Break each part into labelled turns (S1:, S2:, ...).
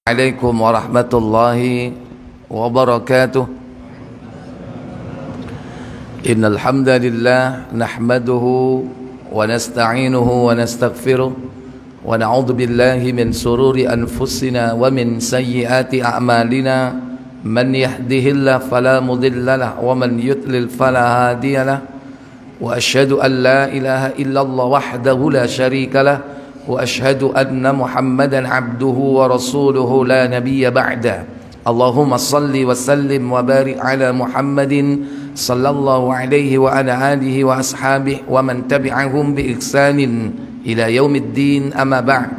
S1: Assalamualaikum warahmatullahi wabarakatuh. Innal hamdalillah nahmaduhu wa nasta'inuhu wa nastaghfiruh wa na'udzu billahi min sururi anfusina wa min sayyiati a'malina. Man yahdihillahu fala mudilla lahu wa man yudlil fala hadiya lahu. Wa asyhadu an la ilaha illallah wahdahu la syarika lahu wa asyhadu anna Muhammadan abduhu wa rasuluhu la nabiyya ba'da. Allahumma salli wa sallim wa barik ala Muhammadin sallallahu alaihi wa ala alihi wa ashabihi wa man tabi'ahum bi ihsanin ila yaumiddin, amma ba'd.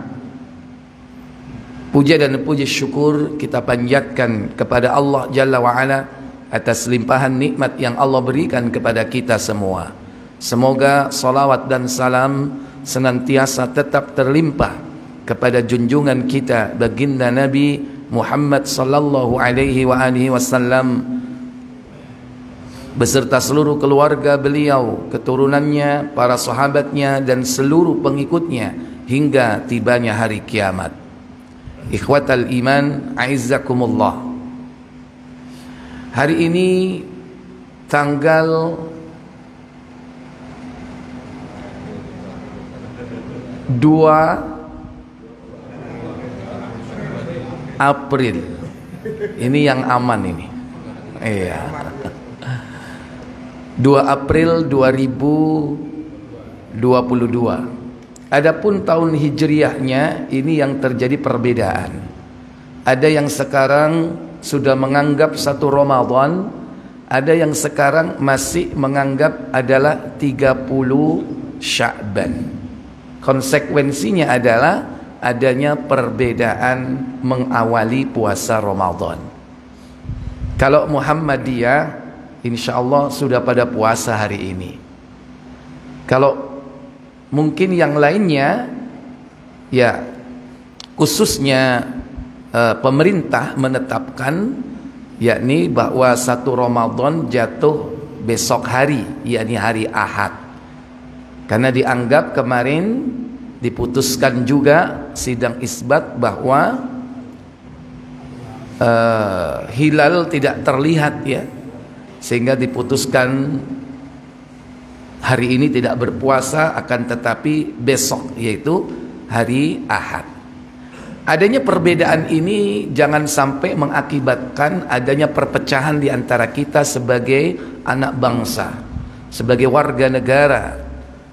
S1: Puja dan puji syukur kita panjatkan kepada Allah Jalla wa Ala atas limpahan nikmat yang Allah berikan kepada kita semua. Semoga salawat dan salam senantiasa tetap terlimpah kepada junjungan kita baginda Nabi Muhammad sallallahu alaihi wa alihi wasallam beserta seluruh keluarga beliau, keturunannya, para sahabatnya dan seluruh pengikutnya hingga tibanya hari kiamat. Ikhwatal iman, a'izzakumullah. Hari ini tanggal 2 April. Ini yang aman ini. Iya. 2 April 2022. Adapun tahun hijriahnya ini yang terjadi perbedaan. Ada yang sekarang sudah menganggap 1 Ramadan, ada yang sekarang masih menganggap adalah 30 Sya'ban. Konsekuensinya adalah adanya perbedaan mengawali puasa Ramadan. Kalau Muhammadiyah insyaallah sudah pada puasa hari ini. Kalau mungkin yang lainnya ya khususnya pemerintah menetapkan yakni bahwa 1 Ramadan jatuh besok hari, yakni hari Ahad. Karena dianggap kemarin diputuskan juga sidang isbat bahwa hilal tidak terlihat ya, sehingga diputuskan hari ini tidak berpuasa, akan tetapi besok yaitu hari Ahad. Adanya perbedaan ini jangan sampai mengakibatkan adanya perpecahan di antara kita sebagai anak bangsa, sebagai warga negara.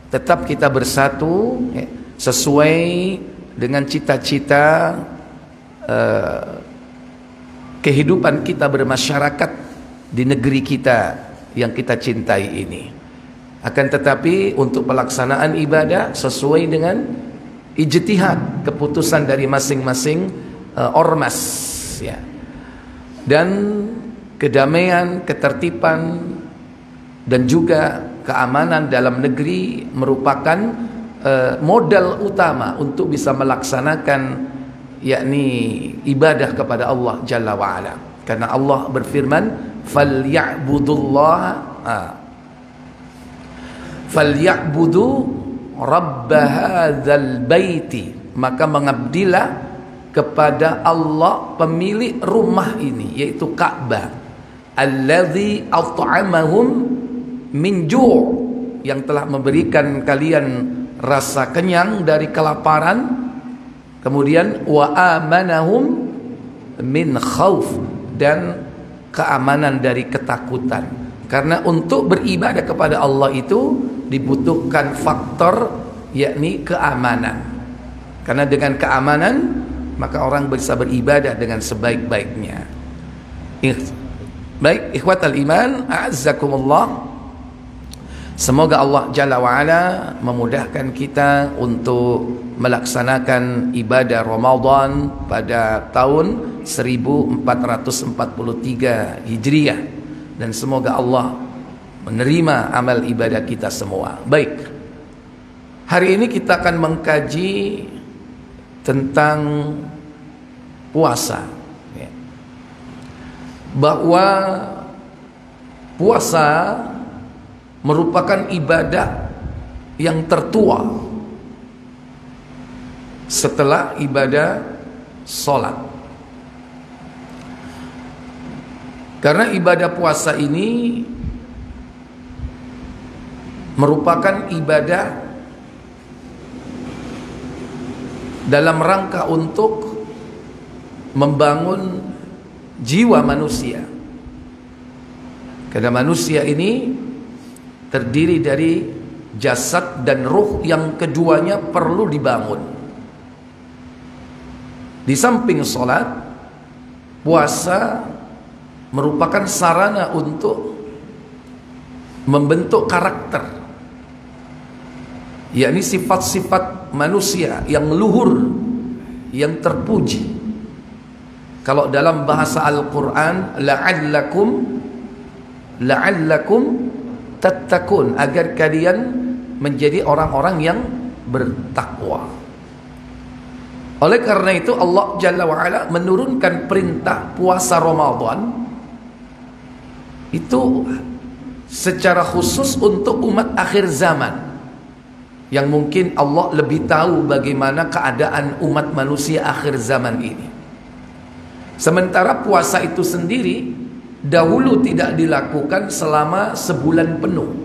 S1: Tetap kita bersatu ya, sesuai dengan cita-cita kehidupan kita bermasyarakat di negeri kita yang kita cintai ini. Akan tetapi untuk pelaksanaan ibadah sesuai dengan ijtihad, keputusan dari masing-masing ormas ya. Dan kedamaian, ketertiban dan juga keamanan dalam negeri merupakan modal utama untuk bisa melaksanakan yakni ibadah kepada Allah Jalla wa Ala. Karena Allah berfirman, "Falyabudu rabb hadzal baiti." Maka mengabdilah kepada Allah pemilik rumah ini, yaitu Ka'bah. Allazi at'amahum min ju', yang telah memberikan kalian rasa kenyang dari kelaparan, kemudian wa amanahum min khauf, dan keamanan dari ketakutan. Karena untuk beribadah kepada Allah itu dibutuhkan faktor yakni keamanan. Karena dengan keamanan maka orang bisa beribadah dengan sebaik-baiknya. Baik, ikhwatal iman, a'azzakumullah. Semoga Allah Jalla wa'ala memudahkan kita untuk melaksanakan ibadah Ramadan pada tahun 1443 Hijriah, dan semoga Allah menerima amal ibadah kita semua. Baik, hari ini kita akan mengkaji tentang puasa ya. Bahwa puasa merupakan ibadah yang tertua setelah ibadah sholat. Karena ibadah puasa ini merupakan ibadah dalam rangka untuk membangun jiwa manusia. Karena manusia ini terdiri dari jasad dan ruh yang keduanya perlu dibangun. Di samping sholat, puasa merupakan sarana untuk membentuk karakter, yakni sifat-sifat manusia yang luhur, yang terpuji. Kalau dalam bahasa Al-Quran, la'allakum tattaqun, agar kalian menjadi orang-orang yang bertakwa. Oleh karena itu Allah Jalla wa'ala menurunkan perintah puasa Ramadan itu secara khusus untuk umat akhir zaman, yang mungkin Allah lebih tahu bagaimana keadaan umat manusia akhir zaman ini. Sementara puasa itu sendiri dahulu tidak dilakukan selama sebulan penuh,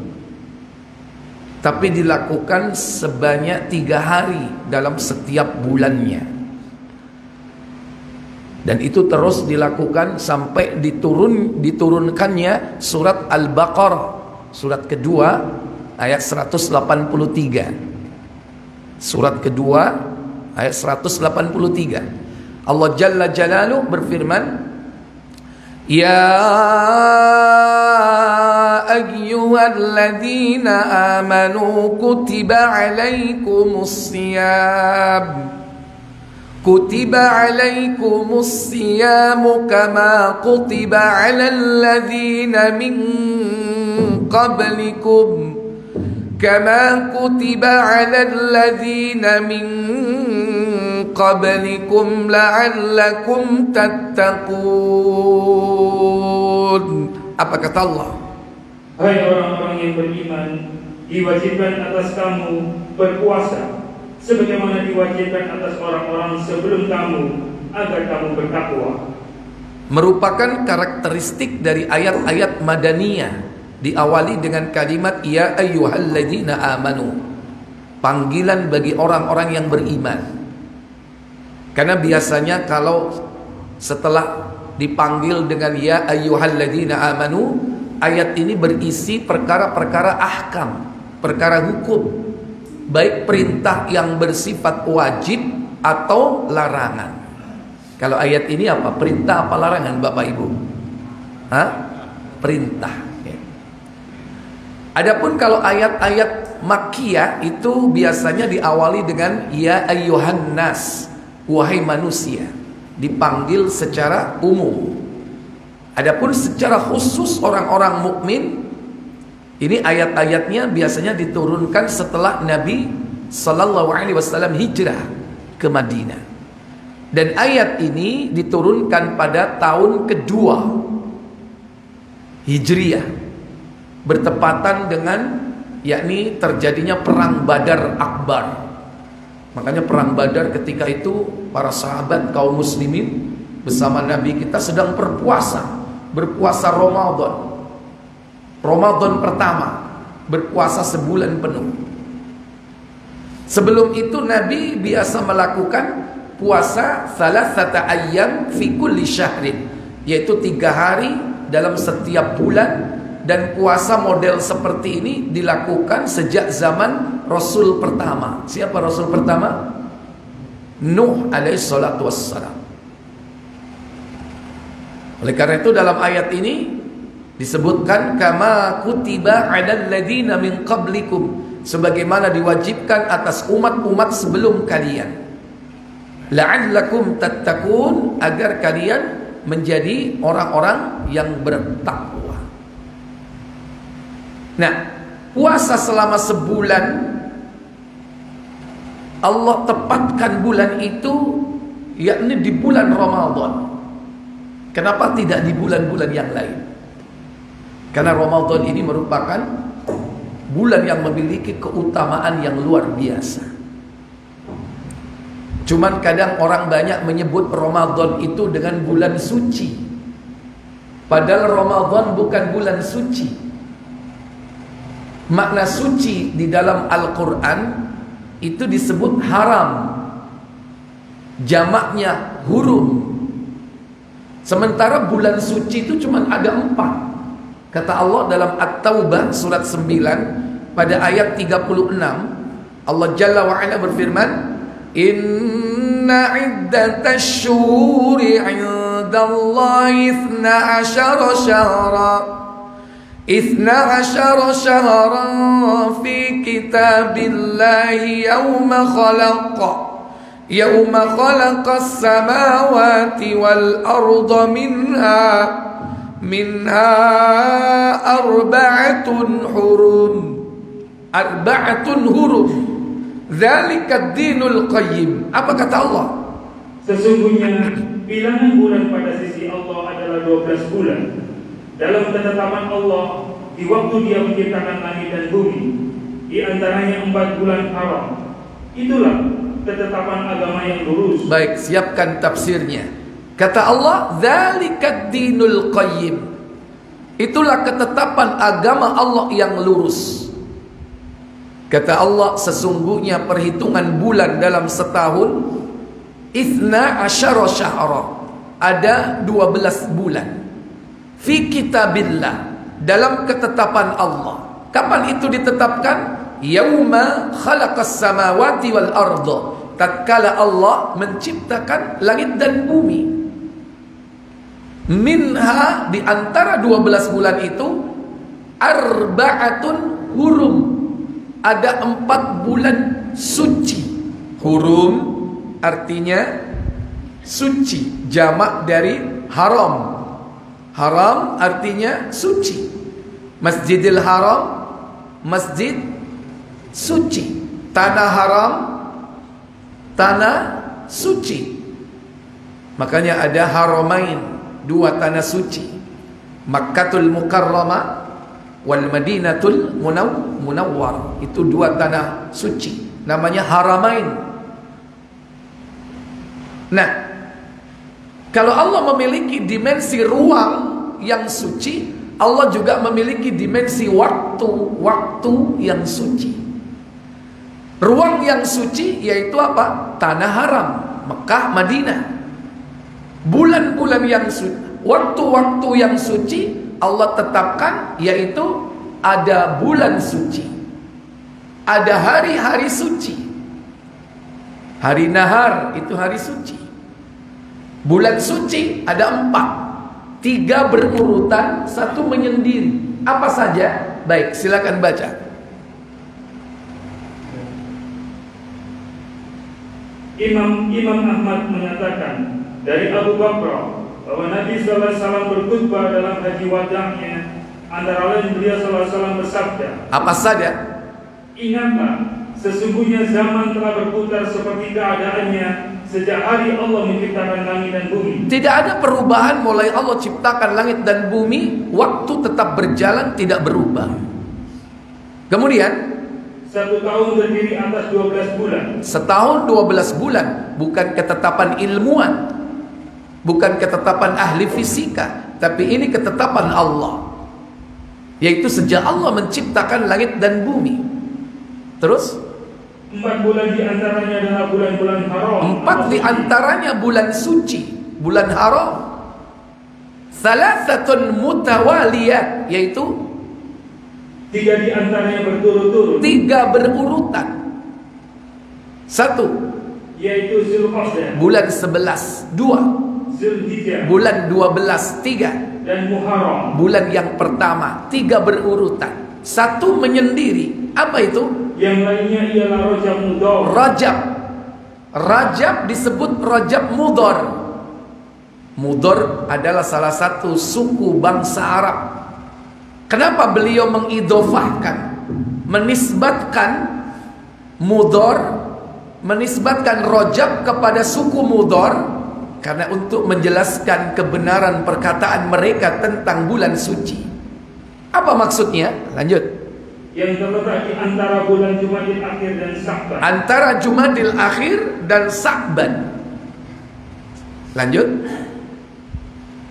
S1: tapi dilakukan sebanyak 3 hari dalam setiap bulannya. Dan itu terus dilakukan sampai diturunkannya surat Al-Baqarah, surat kedua ayat 183. Surat kedua ayat 183. Allah Jalla Jalaluhu berfirman, Ya ayyuhalladzina amanu kutiba alaikumus siyam kama kutiba alal ladzina min qablikum la'allakum tattaqun. Apa kata Allah?
S2: Hai orang-orang yang beriman, diwajibkan atas kamu berpuasa sebagaimana diwajibkan atas orang-orang sebelum kamu, agar kamu bertakwa.
S1: Merupakan karakteristik dari ayat-ayat Madaniyah, diawali dengan kalimat ya ayyuhalladzina amanu, panggilan bagi orang-orang yang beriman. Karena biasanya kalau setelah dipanggil dengan ya ayyuhalladzina amanu, ayat ini berisi perkara-perkara ahkam, perkara hukum, baik perintah yang bersifat wajib atau larangan. Kalau ayat ini apa? Perintah apa larangan, Bapak Ibu? Perintah. Adapun kalau ayat-ayat Makkiyah itu biasanya diawali dengan ya ayyuhan nas, wahai manusia, dipanggil secara umum. Adapun secara khusus orang-orang mukmin, ini ayat-ayatnya biasanya diturunkan setelah Nabi sallallahu alaihi wasallam hijrah ke Madinah. Dan ayat ini diturunkan pada tahun kedua Hijriah, bertepatan dengan yakni terjadinya perang Badar Akbar. Makanya perang Badar ketika itu para sahabat kaum muslimin bersama Nabi kita sedang berpuasa Ramadan pertama, berpuasa sebulan penuh. Sebelum itu Nabi biasa melakukan puasa salasata ayyam fi kulli syahrin, yaitu 3 hari dalam setiap bulan. Dan puasa model seperti ini dilakukan sejak zaman Rasul pertama. Siapa Rasul pertama? Nuh alaihi salatu wassalam. Oleh karena itu dalam ayat ini disebutkan kama kutiba 'alal ladzina min qablikum, sebagaimana diwajibkan atas umat-umat sebelum kalian. La'allakum tattaqun, agar kalian menjadi orang-orang yang bertakwa. Nah, puasa selama sebulan, Allah tepatkan bulan itu yakni di bulan Ramadan. Kenapa tidak di bulan-bulan yang lain? Karena Ramadan ini merupakan bulan yang memiliki keutamaan yang luar biasa. Cuman kadang orang banyak menyebut Ramadan itu dengan bulan suci. Padahal Ramadan bukan bulan suci. Makna suci di dalam Al-Quran itu disebut haram, jamaknya hurum. Sementara bulan suci itu cuma ada 4. Kata Allah dalam At-Taubah surat 9 pada ayat 36, Allah Jalla wa'ala berfirman, Inna iddatash syuhuri indallahi 12 syahran fi kitabillahi yawma khalaqas samawati wal arda minha arba'atun hurum Dzalika dinul qayyim. Apa kata Allah?
S2: Sesungguhnya bilangan bulan pada sisi Allah adalah 12 bulan. Dalam ketetapan Allah di waktu Dia menciptakan langit dan bumi, di antaranya 4 bulan haram. Itulah ketetapan agama yang lurus.
S1: Baik, siapkan tafsirnya. Kata Allah, dzalika dinul qayyim. Itulah ketetapan agama Allah yang lurus. Kata Allah, sesungguhnya perhitungan bulan dalam setahun 12 syahra, ada 12 bulan. Fi kitabillah, dalam ketetapan Allah. Kapan itu ditetapkan? Yauma khalaqas samawati wal arda, tatkala Allah menciptakan langit dan bumi. Minha, di antara 12 bulan itu, arba'atun hurum, ada 4 bulan suci. Hurum artinya suci, jamak dari haram. Haram artinya suci. Masjidil Haram, masjid suci. Tanah haram, tanah suci. Makanya ada haramain, 2 tanah suci. Makkatul Mukarramah wal Madinatul Munawwar, itu 2 tanah suci, namanya haramain. Nah, kalau Allah memiliki dimensi ruang yang suci, Allah juga memiliki dimensi waktu yang suci. Ruang yang suci yaitu apa? Tanah haram, Mekah, Madinah. Bulan-bulan yang suci, waktu-waktu yang suci Allah tetapkan, yaitu ada bulan suci, ada hari-hari suci. Hari nahar itu hari suci. Bulan suci ada 4, 3 berurutan, 1 menyendiri. Apa saja? Baik, silakan baca.
S2: Imam Ahmad menyatakan dari Abu Bakar bahwa Nabi SAW berkhutbah dalam haji wadahnya, antara lain beliau SAW bersabda, apa saja? Ingatlah, sesungguhnya zaman telah berputar seperti keadaannya sejak hari Allah menciptakan langit dan bumi. Tidak ada perubahan mulai Allah ciptakan langit dan bumi, waktu tetap berjalan, tidak berubah. Kemudian 1 tahun terdiri atas 12 bulan. Setahun 12 bulan, bukan ketetapan ilmuwan, bukan ketetapan ahli fisika, tapi ini ketetapan Allah, yaitu sejak Allah menciptakan langit dan bumi. Terus 4 bulan diantaranya adalah bulan-bulan haram. 4 diantaranya bulan suci, bulan haram. Salasatun mutawaliyat, yaitu 3 diantaranya berturut-turut, 3 berurutan. 1 yaitu Zulqa'dah, bulan 11. 2 Zulhijjah, bulan 12. 3 dan Muharram, bulan yang pertama. 3 berurutan, 1 menyendiri. Apa itu? Yang lainnya ialah Rajab Mudhar. Rajab disebut Rajab Mudhar. Mudhar adalah salah satu suku bangsa Arab. Kenapa beliau mengidofahkan, menisbatkan Mudhar, menisbatkan Rajab kepada suku Mudhar? Karena untuk menjelaskan kebenaran perkataan mereka tentang bulan suci. Apa maksudnya? Lanjut. Yang terletak di antara bulan Jumadil Akhir dan Sa'ban. Antara Jumadil Akhir dan Sa'ban. Lanjut.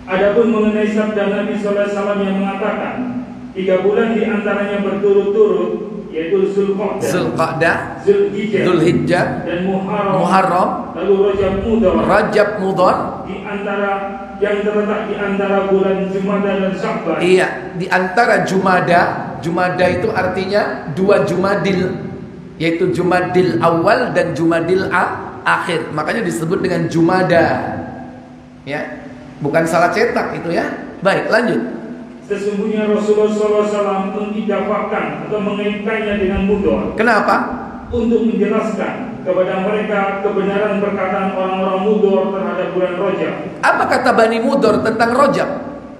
S2: Adapun mengenai sabda Nabi sallallahu alaihi wasallam yang mengatakan 3 bulan di antaranya berturut-turut, yaitu Zulqa'dah, Zulhijjah, dan Muharram, lalu Rajab Mudhar, di antara yang terletak di antara bulan Jumada dan Sya'ban. Iya, di antara Jumada itu artinya 2 Jumadil, yaitu Jumadil awal dan Jumadil akhir. Makanya disebut dengan Jumada. Ya. Bukan salah cetak itu ya. Baik, lanjut. Sesungguhnya Rasulullah SAW mengidafahkan atau mengaitkannya dengan Mudhar. Kenapa? Untuk menjelaskan kepada mereka kebenaran perkataan orang-orang Mudhar terhadap bulan Rajab. Apa kata Bani Mudhar tentang Rajab?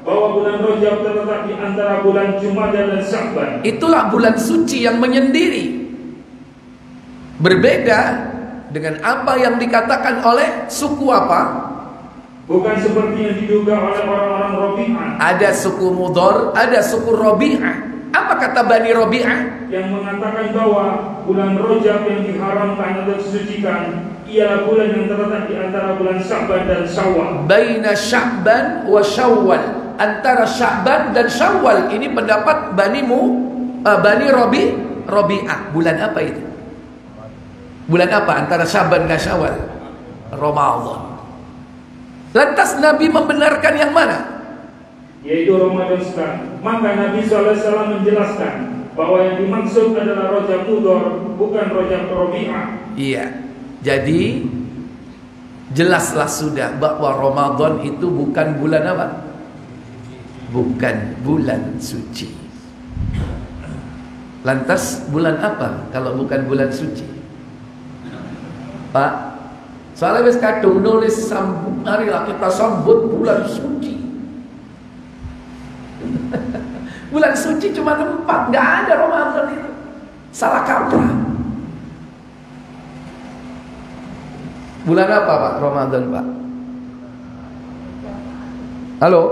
S2: Bahwa bulan Rajab terletak di antara bulan Jumadah dan Sya'ban. Itulah bulan suci yang menyendiri. Berbeda dengan apa yang dikatakan oleh suku apa? Bukan seperti yang diduga oleh orang-orang Rabi'ah. Ada suku Mudhar, ada suku Rabi'ah. Apa kata Bani Rabi'ah? Yang mengatakan bahwa bulan Rajab yang diharamkan atau disucikan ialah bulan yang terletak di antara bulan Sya'ban dan Syawal. Baina Sya'ban wa Syawal. Antara Sya'ban dan Syawal. Ini pendapat Bani Rabi'ah. Bulan apa itu? Bulan apa antara Sya'ban dan Syawal? Ramadan. Lantas Nabi membenarkan yang mana? Yaitu Ramadan sekarang. Maka Nabi SAW menjelaskan bahwa yang dimaksud adalah Rajab Mudhar, bukan Rajab Rabi'ah. Iya. Jadi jelaslah sudah bahwa Ramadan itu bukan bulan apa? Bukan bulan suci. Lantas bulan apa kalau bukan bulan suci? Pak, soalnya wis kadung nulis marilah kita sambut bulan suci. Bulan suci cuma 4, nggak ada Ramadan itu. Salah kaprah. Bulan apa Pak Ramadan Pak? Halo?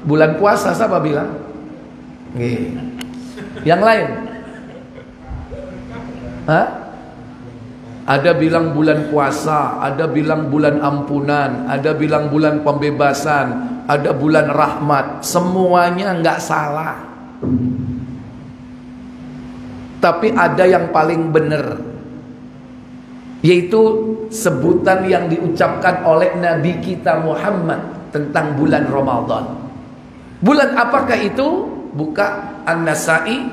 S2: Bulan puasa siapa bilang? Yang lain? Hah? Ada bilang bulan puasa, ada bilang bulan ampunan, ada bilang bulan pembebasan, ada bulan rahmat. Semuanya nggak salah. Tapi ada yang paling benar, yaitu sebutan yang diucapkan oleh Nabi kita Muhammad tentang bulan Ramadan. Bulan apakah itu? Buka An-Nasa'i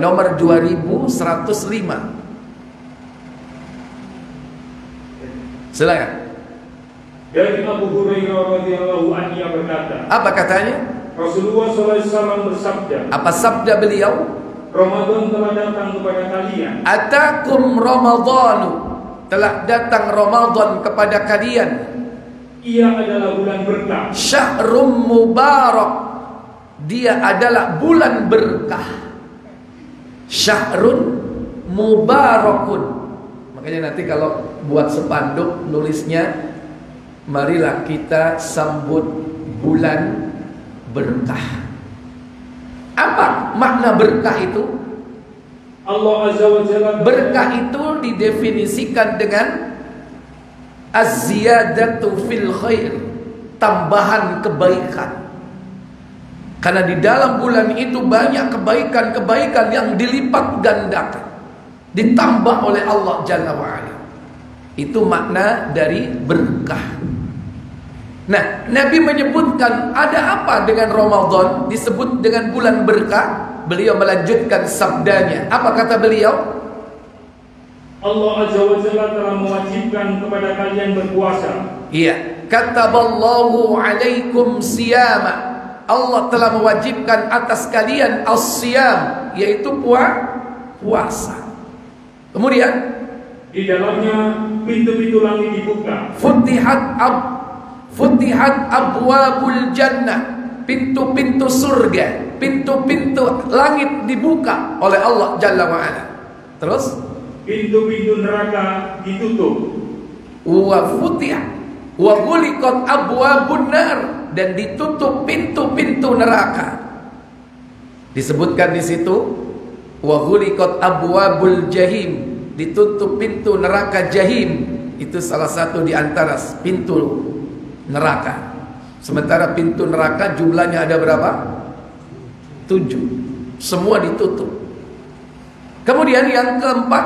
S2: nomor 2105. Silakan. Dari Abu Hurairah radhiyallahu anhu berkata. Apa katanya? Rasulullah SAW bersabda. Apa sabda beliau? Ramadan telah datang kepada kalian. Atakum Ramadhanu. Telah datang Ramadan kepada kalian. Ia adalah bulan berkah. Syahrul Mubarak. Dia adalah bulan berkah. Syahrun Mubarakun. Makanya nanti kalau buat spanduk nulisnya, marilah kita sambut bulan berkah. Apa makna berkah itu? Allah Azza wa Jalla. Berkah itu didefinisikan dengan az-ziyadatu fil khair, tambahan kebaikan. Karena di dalam bulan itu banyak kebaikan-kebaikan yang dilipat gandakan, ditambah oleh Allah Jalla wa'ala. Itu makna dari berkah. Nah, Nabi menyebutkan ada apa dengan Ramadan disebut dengan bulan berkah. Beliau melanjutkan sabdanya. Apa kata beliau? Allah Azza wa Jalla telah mewajibkan kepada kalian berpuasa. Iya, kataballahu alaikum siyama. Allah telah mewajibkan atas kalian as-siyam, yaitu puasa. Kemudian di dalamnya pintu-pintu langit dibuka. Futihat abwabul jannah. Pintu-pintu surga, pintu-pintu langit dibuka oleh Allah Jalla wa'ala. Terus pintu-pintu neraka ditutup. Wa futihat wa ghuliqat abwabun nar. Dan ditutup pintu-pintu neraka. Disebutkan di situ wa ghuliqat abwabul jahim.
S1: ditutup pintu neraka jahim. Itu salah satu di antara pintu neraka. Sementara pintu neraka jumlahnya ada berapa? 7. Semua ditutup. Kemudian yang keempat,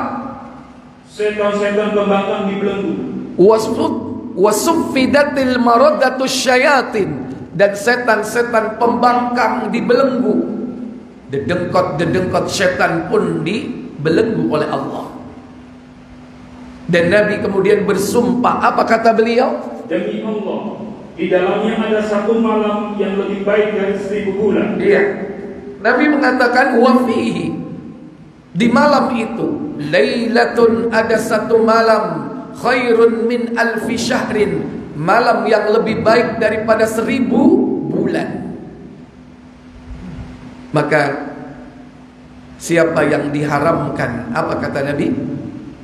S2: setan-setan pembangkang dibelenggu.
S1: Wasuffidatil maradatus syayatin, dan setan-setan pembangkang dibelenggu. Dedengkot setan pun dibelenggu oleh Allah. Dan Nabi kemudian bersumpah, apa kata beliau?
S2: Demi Allah, di dalamnya ada satu malam yang lebih baik dari 1000 bulan.
S1: Iya. Nabi mengatakan wa fihi, di malam itu, lailatun, ada satu malam, khairun min alfi syahrin, malam yang lebih baik daripada 1000 bulan. Maka siapa yang diharamkan, apa kata Nabi?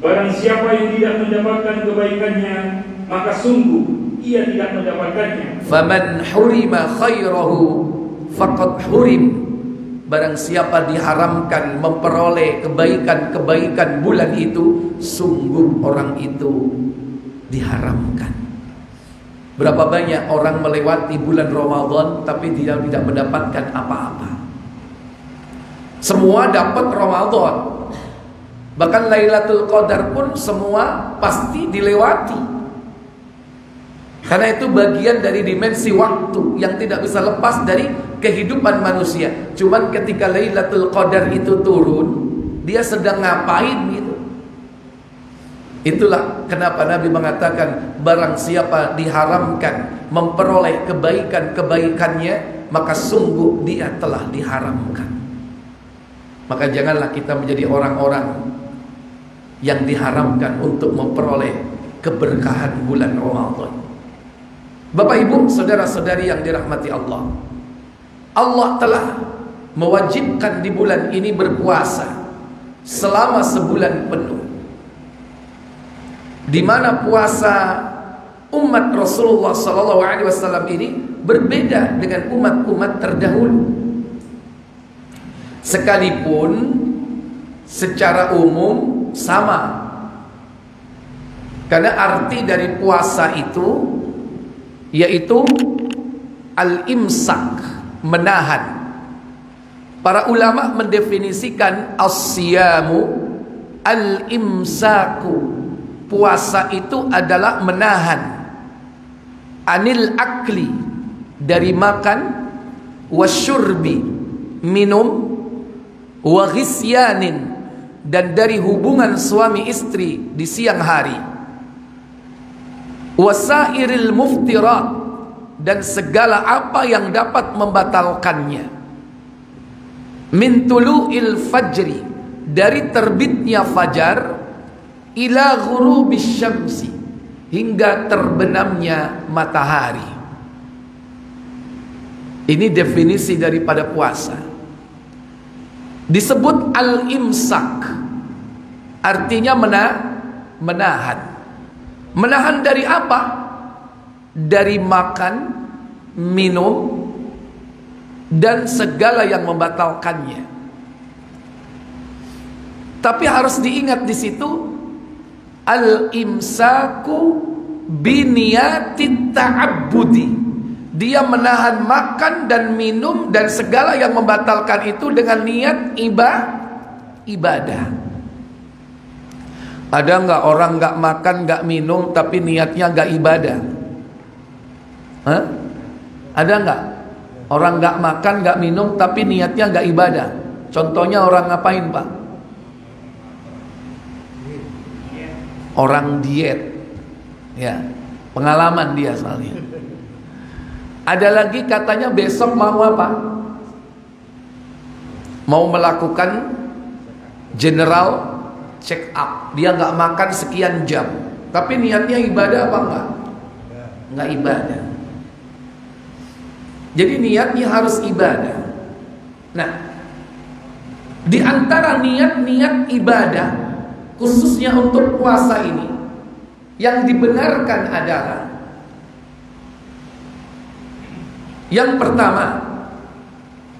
S2: Barang siapa yang tidak mendapatkan kebaikannya, maka sungguh ia tidak mendapatkannya.
S1: Faman hurima khairahu faqad hurim. Barang siapa diharamkan memperoleh kebaikan-kebaikan bulan itu, sungguh orang itu diharamkan. Berapa banyak orang melewati bulan Ramadan tapi tidak mendapatkan apa-apa. Semua dapat Ramadan. Bahkan Lailatul Qadar pun semua pasti dilewati. Karena itu bagian dari dimensi waktu yang tidak bisa lepas dari kehidupan manusia. Cuman ketika Lailatul Qadar itu turun, dia sedang ngapain gitu. Itulah kenapa Nabi mengatakan, barang siapa diharamkan memperoleh kebaikan-kebaikannya, maka sungguh dia telah diharamkan. Maka janganlah kita menjadi orang-orang yang diharamkan untuk memperoleh keberkahan bulan Ramadan. Bapak ibu saudara-saudari yang dirahmati Allah, Allah telah mewajibkan di bulan ini berpuasa selama sebulan penuh, di mana puasa umat Rasulullah SAW ini berbeda dengan umat-umat terdahulu. Sekalipun secara umum sama, karena arti dari puasa itu yaitu al-imsak, menahan. Para ulama mendefinisikan as-siyamu al-imsaku, puasa itu adalah menahan, anil akli, dari makan, wasyurbi, minum, wa ghisyanin, dan dari hubungan suami istri di siang hari, wasairil muftirat, dan segala apa yang dapat membatalkannya, min tulu'il fajri, dari terbitnya fajar, ila ghurubis syamsi, hingga terbenamnya matahari. Ini definisi daripada puasa. Disebut al-imsak, artinya menahan. Menahan dari apa? Dari makan, minum, dan segala yang membatalkannya. Tapi harus diingat di situ, al-imsaku biniyatit ta'abbudi. Dia menahan makan dan minum dan segala yang membatalkan itu dengan niat ibadah. Ada nggak orang nggak makan nggak minum tapi niatnya nggak ibadah? Hah? Ada nggak orang nggak makan nggak minum tapi niatnya nggak ibadah? Contohnya orang ngapain, Pak? Orang diet, ya, pengalaman dia soalnya. Ada lagi katanya besok mau apa? Mau melakukan general check up. Dia nggak makan sekian jam, tapi niatnya ibadah apa enggak? Nggak ibadah. Jadi niatnya harus ibadah. Nah, di antara niat-niat ibadah khususnya untuk puasa ini yang dibenarkan adalah yang pertama,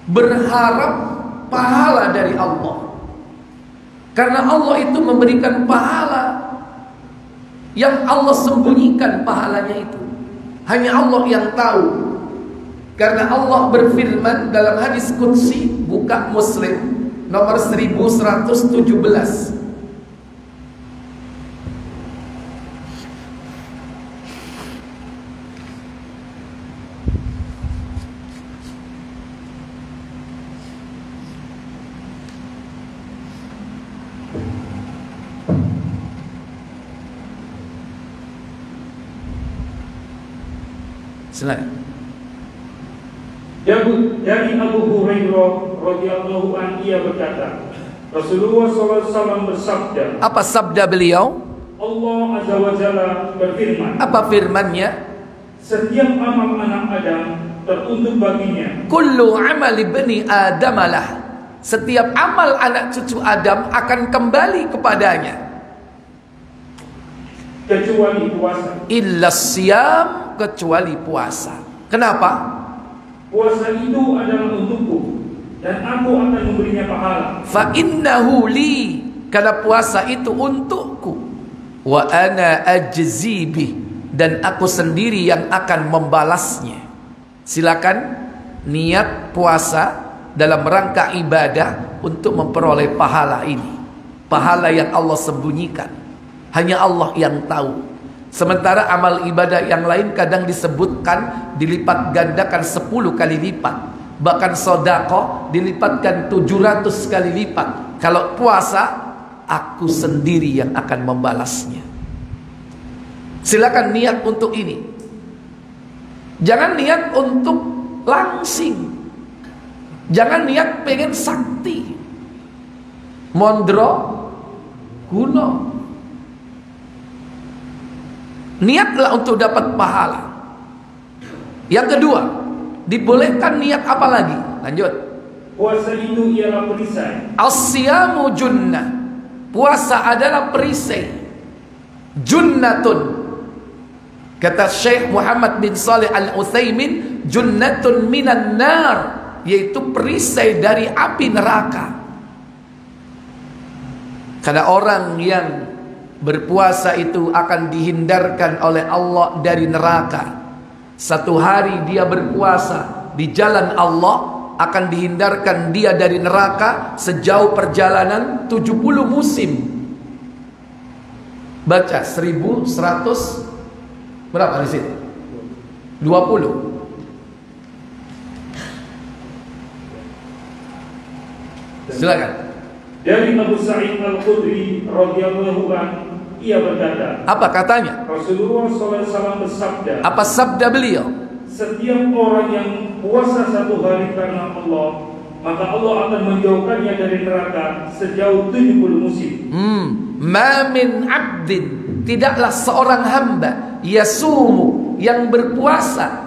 S1: berharap pahala dari Allah. Karena Allah itu memberikan pahala yang Allah sembunyikan pahalanya itu. Hanya Allah yang tahu. Karena Allah berfirman dalam hadis qudsi, buka Muslim nomor 1117. Silakan.
S2: Dari Abu Hurairah radhiyallahu anhu ia berkata, Rasulullah SAW bersabda.
S1: Apa sabda beliau?
S2: Allah Azza wa Jalla berfirman.
S1: Apa firmannya?
S2: Setiap amal anak Adam teruntuk baginya.
S1: Kullu amal ibni Adam lah. Setiap amal anak cucu Adam akan kembali kepadanya.
S2: Kecuali puasa.
S1: Illa siyam, kecuali puasa. Kenapa?
S2: Puasa itu adalah untukku dan aku akan memberinya pahala.
S1: Fa innahu li, karena puasa itu untukku. Wa ana ajzi bih, dan aku sendiri yang akan membalasnya. Silakan niat puasa dalam rangka ibadah untuk memperoleh pahala ini. Pahala yang Allah sembunyikan, hanya Allah yang tahu. Sementara amal ibadah yang lain kadang disebutkan dilipat gandakan 10 kali lipat. Bahkan sedekah dilipatkan 700 kali lipat. Kalau puasa, aku sendiri yang akan membalasnya. Silakan niat untuk ini. Jangan niat untuk langsing. Jangan niat pengen sakti. Mondro kuno. Niatlah untuk dapat pahala. Yang kedua, dibolehkan niat apa lagi? Lanjut.
S2: Puasa itu ialah perisai.
S1: As-siyamu junnah. Puasa adalah perisai. Junnatun. Kata Syekh Muhammad bin Saleh Al-Utsaimin, junnatun minan nar, yaitu perisai dari api neraka. Karena orang yang berpuasa itu akan dihindarkan oleh Allah dari neraka. Satu hari dia berpuasa di jalan Allah, akan dihindarkan dia dari neraka sejauh perjalanan 70 musim. Baca 1100 berapa di situ? 20. Silakan.
S2: Dari Abu Sa'id Al-Khudri radhiyallahu anhu ia berkata.
S1: Apa katanya?
S2: Rasulullah SAW bersabda.
S1: Apa sabda beliau?
S2: Setiap orang yang puasa satu hari karena Allah, maka Allah akan menjauhkannya dari neraka sejauh 70 musim.
S1: Ma min abdin, tidaklah seorang hamba yasumu, yang berpuasa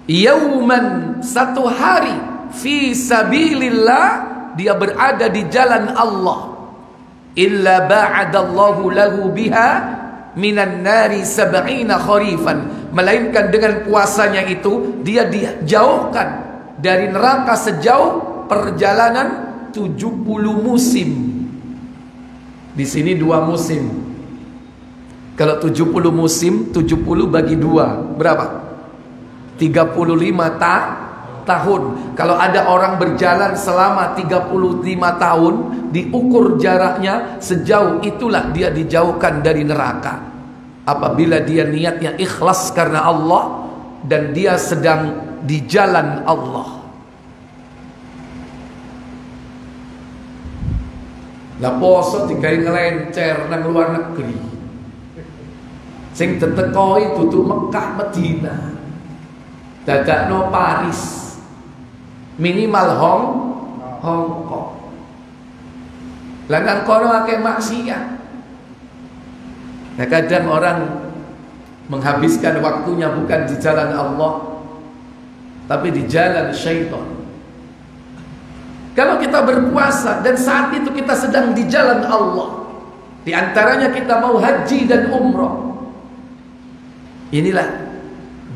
S1: yauman, satu hari, fi sabilillah, dia berada di jalan Allah, illa ba'adallahu lahu biha minan nari sab'ina kharifan, melainkan dengan puasanya itu dia dijauhkan dari neraka sejauh perjalanan 70 musim. Di sini 2 musim. Kalau 70 musim, 70 bagi 2 berapa? 35 tahun. Kalau ada orang berjalan selama 35 tahun, diukur jaraknya, sejauh itulah dia dijauhkan dari neraka. Apabila dia niatnya ikhlas karena Allah dan dia sedang di jalan Allah. Lah poso digawe ngelencer nang luar negeri. Sing tetekoi tutup Mekah Medina. Dadakno Paris. Minimal Hong Kong. Lah nang kono akeh maksiat. Nah, kadang orang menghabiskan waktunya bukan di jalan Allah, tapi di jalan syaitan. Kalau kita berpuasa dan saat itu kita sedang di jalan Allah, di antaranya kita mau haji dan umrah, inilah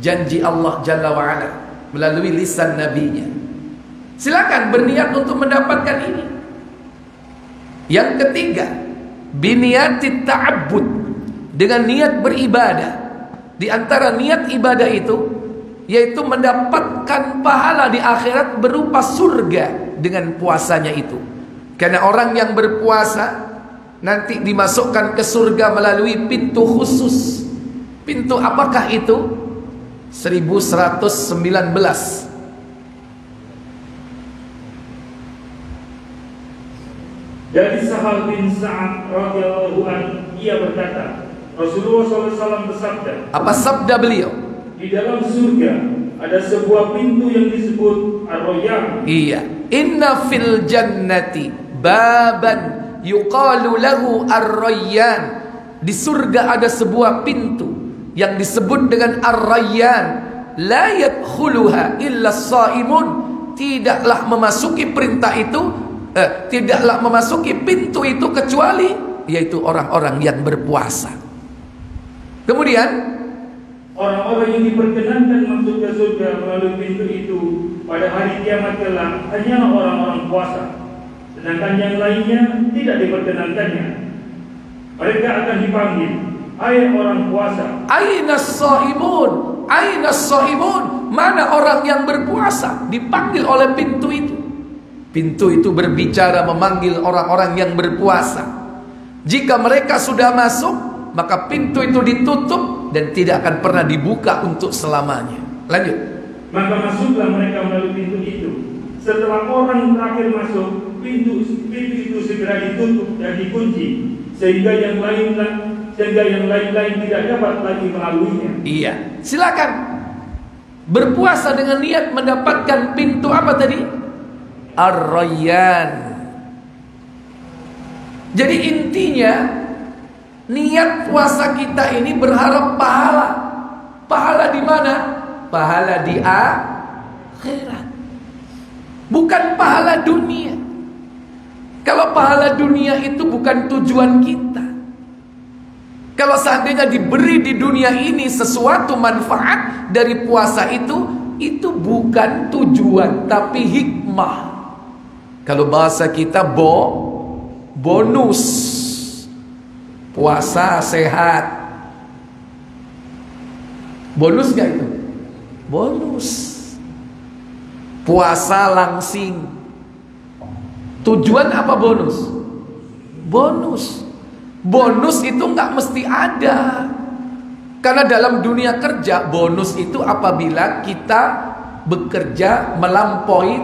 S1: janji Allah Jalla wa'ala melalui lisan nabinya. Silakan berniat untuk mendapatkan ini. Yang ketiga, biniyatit ta'abbud, dengan niat beribadah. Di antara niat ibadah itu yaitu mendapatkan pahala di akhirat berupa surga dengan puasanya itu. Karena orang yang berpuasa nanti dimasukkan ke surga melalui pintu khusus. Pintu apakah itu? 1119.
S2: Dari Sahal bin Sa'ad radhiyallahu anhu, ia berkata, Rasulullah SAW bersabda.
S1: Apa sabda beliau?
S2: Di dalam surga ada sebuah pintu yang disebut Ar-Rayyan.
S1: Iya. Inna fil jannati baban yuqalu lahu Ar-Rayyan. Di surga ada sebuah pintu yang disebut dengan Ar-Rayyan. La yadkhuluha illa as-shaimun. Tidaklah memasuki perintah itu, tidaklah memasuki pintu itu kecuali yaitu orang-orang yang berpuasa. Kemudian
S2: orang-orang yang diperkenankan masuk ke surga melalui pintu itu pada hari kiamat kelak hanyalah orang-orang puasa, sedangkan yang lainnya tidak diperkenankannya. Mereka akan dipanggil, hai orang puasa,
S1: Ainas shaimun, ainas shaimun, mana orang yang berpuasa? Dipanggil oleh pintu itu. Pintu itu berbicara memanggil orang-orang yang berpuasa. Jika mereka sudah masuk, maka pintu itu ditutup dan tidak akan pernah dibuka untuk selamanya. Lanjut.
S2: Maka masuklah mereka melalui pintu itu. Setelah orang terakhir masuk, pintu itu segera ditutup dan dikunci, sehingga yang lain-lain tidak dapat lagi melaluinya.
S1: Iya. Silakan. Berpuasa dengan niat mendapatkan pintu apa tadi? Ar-Rayyan. Jadi intinya niat puasa kita ini berharap pahala. Pahala di mana? Pahala di akhirat. Bukan pahala dunia. Kalau pahala dunia itu bukan tujuan kita. Kalau seandainya diberi di dunia ini sesuatu manfaat dari puasa itu bukan tujuan tapi hikmah. Kalau bahasa kita bonus. Puasa sehat. Bonus gak itu? Bonus. Puasa langsing. Tujuan apa bonus? Bonus. Bonus itu gak mesti ada. Karena dalam dunia kerja, bonus itu apabila kita bekerja melampaui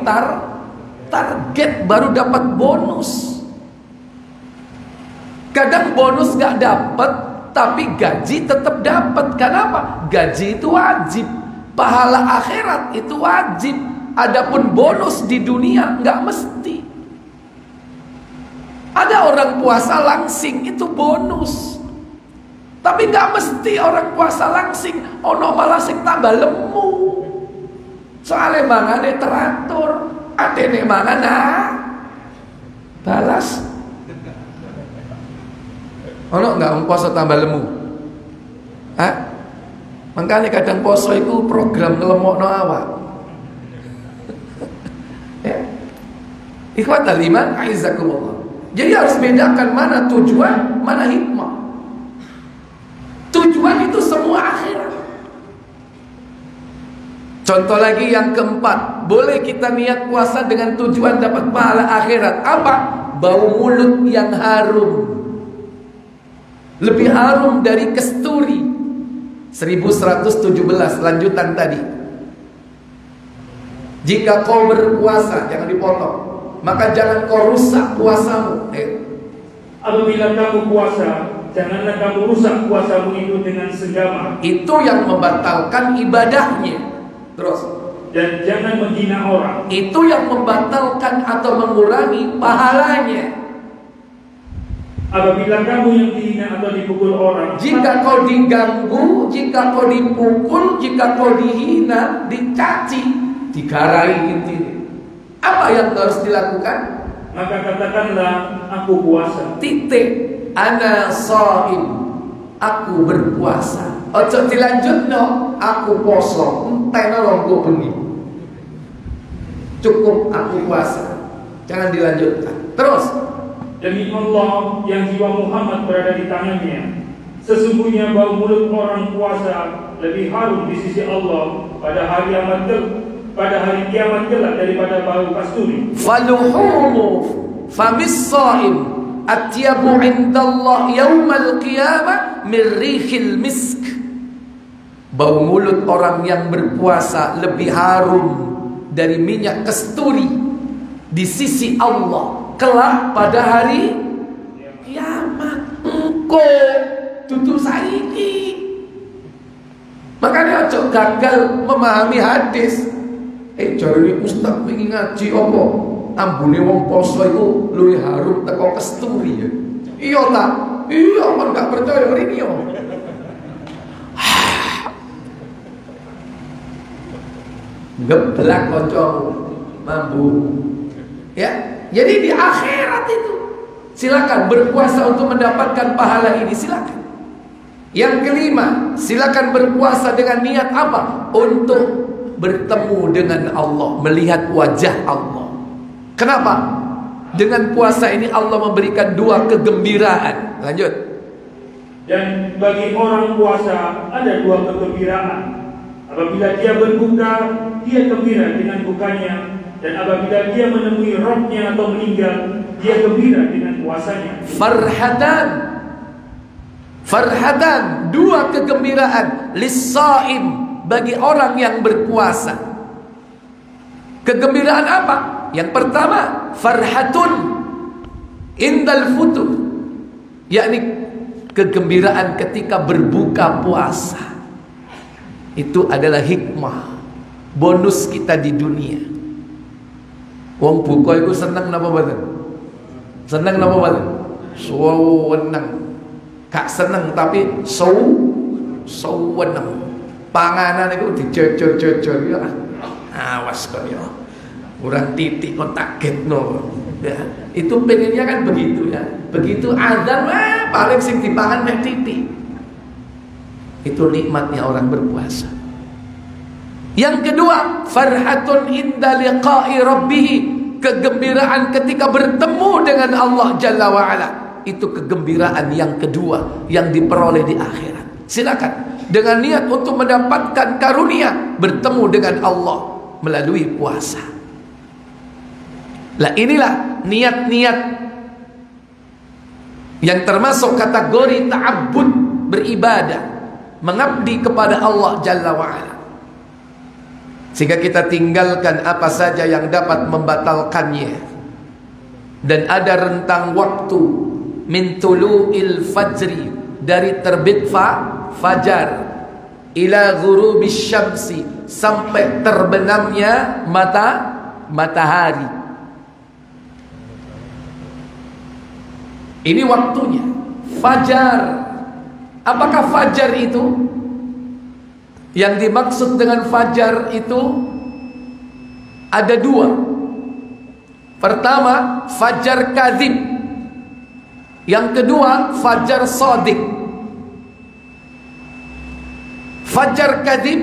S1: target baru dapat bonus. Kadang bonus gak dapat, tapi gaji tetap dapat. Kenapa? Gaji itu wajib, pahala akhirat itu wajib. Adapun bonus di dunia gak mesti. Ada orang puasa langsing itu bonus, tapi gak mesti orang puasa langsing. Ono malah sing tambah lemu. Soalnya mangane teratur, adene mangan balas. Ono enggak wong poso tambah lemu? Makanya kadang poso itu program ngelemokno awak. Ya. Ikhwatal iman, aizakumullah. Jadi harus bedakan mana tujuan, mana hikmah. Tujuan itu semua akhirat. Contoh lagi yang keempat, boleh kita niat puasa dengan tujuan dapat pahala akhirat. Apa? Bau mulut yang harum. Lebih harum dari kesturi. 1117 lanjutan tadi. Jika kau berpuasa, jangan dipotong, maka jangan kau rusak puasamu.
S2: Apabila kamu puasa, janganlah kamu rusak puasamu itu dengan senggama.
S1: Itu yang membatalkan ibadahnya. Terus.
S2: Dan jangan menghina orang.
S1: Itu yang membatalkan atau mengurangi pahalanya.
S2: Apabila kamu yang dihina atau dipukul orang,
S1: jika kau diganggu, jika kau dipukul, jika kau dihina, dicaci, digarai intinya, apa yang harus dilakukan?
S2: Maka katakanlah, aku puasa.
S1: Titik. Ana shaim, aku berpuasa. Ojo dilanjutno, aku poso. Enteno longgo bengi. Cukup aku puasa. Jangan dilanjutkan. Terus
S2: Demi Allah yang jiwa Muhammad berada di tangannya, sesungguhnya bau mulut orang puasa lebih harum di sisi Allah pada hari kiamat kelak daripada bau kasturi.
S1: Faluhumu famis shaim atyabu indallah yaumal qiyamah min rihil misk. Bau mulut orang yang berpuasa lebih harum dari minyak kasturi di sisi Allah kelak pada hari kiamat. Engko tutur saiki. Makanya ojo gagal memahami hadis. Jarane ustaz wingi ngaji apa? Ambune wong poso iku luwih harum teko kasturi ya. Iya ta? Iya, kok enggak percaya rini yo. Geblak kancamu mambu. Ya, jadi di akhirat itu silakan berpuasa untuk mendapatkan pahala ini, silakan. Yang kelima, silakan berpuasa dengan niat apa? Untuk bertemu dengan Allah, melihat wajah Allah. Kenapa? Dengan puasa ini Allah memberikan dua kegembiraan. Lanjut.
S2: Dan bagi orang puasa ada dua kegembiraan. Apabila dia berbuka, dia gembira dengan bukanya. Dan apabila dia menemui rohnya atau meninggal, dia gembira dengan puasanya. Farhatan, dua kegembiraan lis-shaim, bagi orang yang berpuasa. Kegembiraan apa? Yang pertama, farhatun indal futur, yakni kegembiraan ketika berbuka puasa. Itu adalah hikmah, bonus kita di dunia. Wong buka itu seneng napa mboten? Seneng napa mboten? Suweneng. Gak seneng tapi suweneng. Panganan itu dijojor-jojor ya. Awas kok ya. Urang titik kok tak getno. Ya, itu pengennya kan begitu ya. Begitu azan paling sing dipangan mek titik. Itu nikmatnya orang berpuasa. Yang kedua, farhatun inda liqa'i rabbih, kegembiraan ketika bertemu dengan Allah Jalla wa Ala. Itu kegembiraan yang kedua yang diperoleh di akhirat. Silakan dengan niat untuk mendapatkan karunia bertemu dengan Allah melalui puasa. Lah inilah niat-niat yang termasuk kategori ta'abbud, beribadah, mengabdi kepada Allah Jalla wa Ala. Sehingga kita tinggalkan apa saja yang dapat membatalkannya. Dan ada rentang waktu min tulu'il fajri, dari terbit fajar ila ghurubis syamsi, sampai terbenamnya matahari. Ini waktunya fajar. Apakah fajar itu? Yang dimaksud dengan fajar itu ada dua. Pertama, fajar kadzib. Yang kedua, fajar shadiq. Fajar kadzib,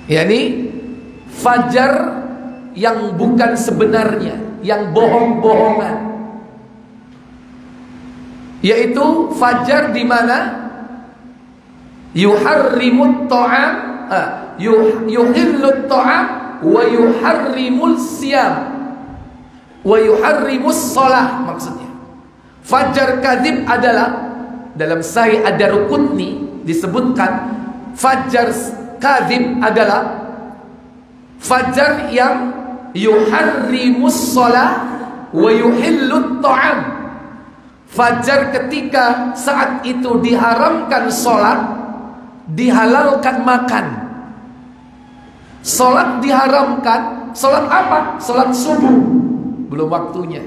S2: yakni fajar yang bukan sebenarnya, yang bohong-bohongan. Yaitu fajar di mana yuharrimut ta'am, yuhillut ta'am wa yuharrimul siyam wa yuharrimus shalah. Maksudnya fajar kadzib adalah, dalam Sahih Ad-Darqutni disebutkan, fajar kadzib adalah fajar yang yuharrimus shalah wa yuhillut ta'am. Fajar ketika saat itu diharamkan sholat, dihalalkan makan. Sholat diharamkan. Sholat apa? Sholat subuh, belum waktunya.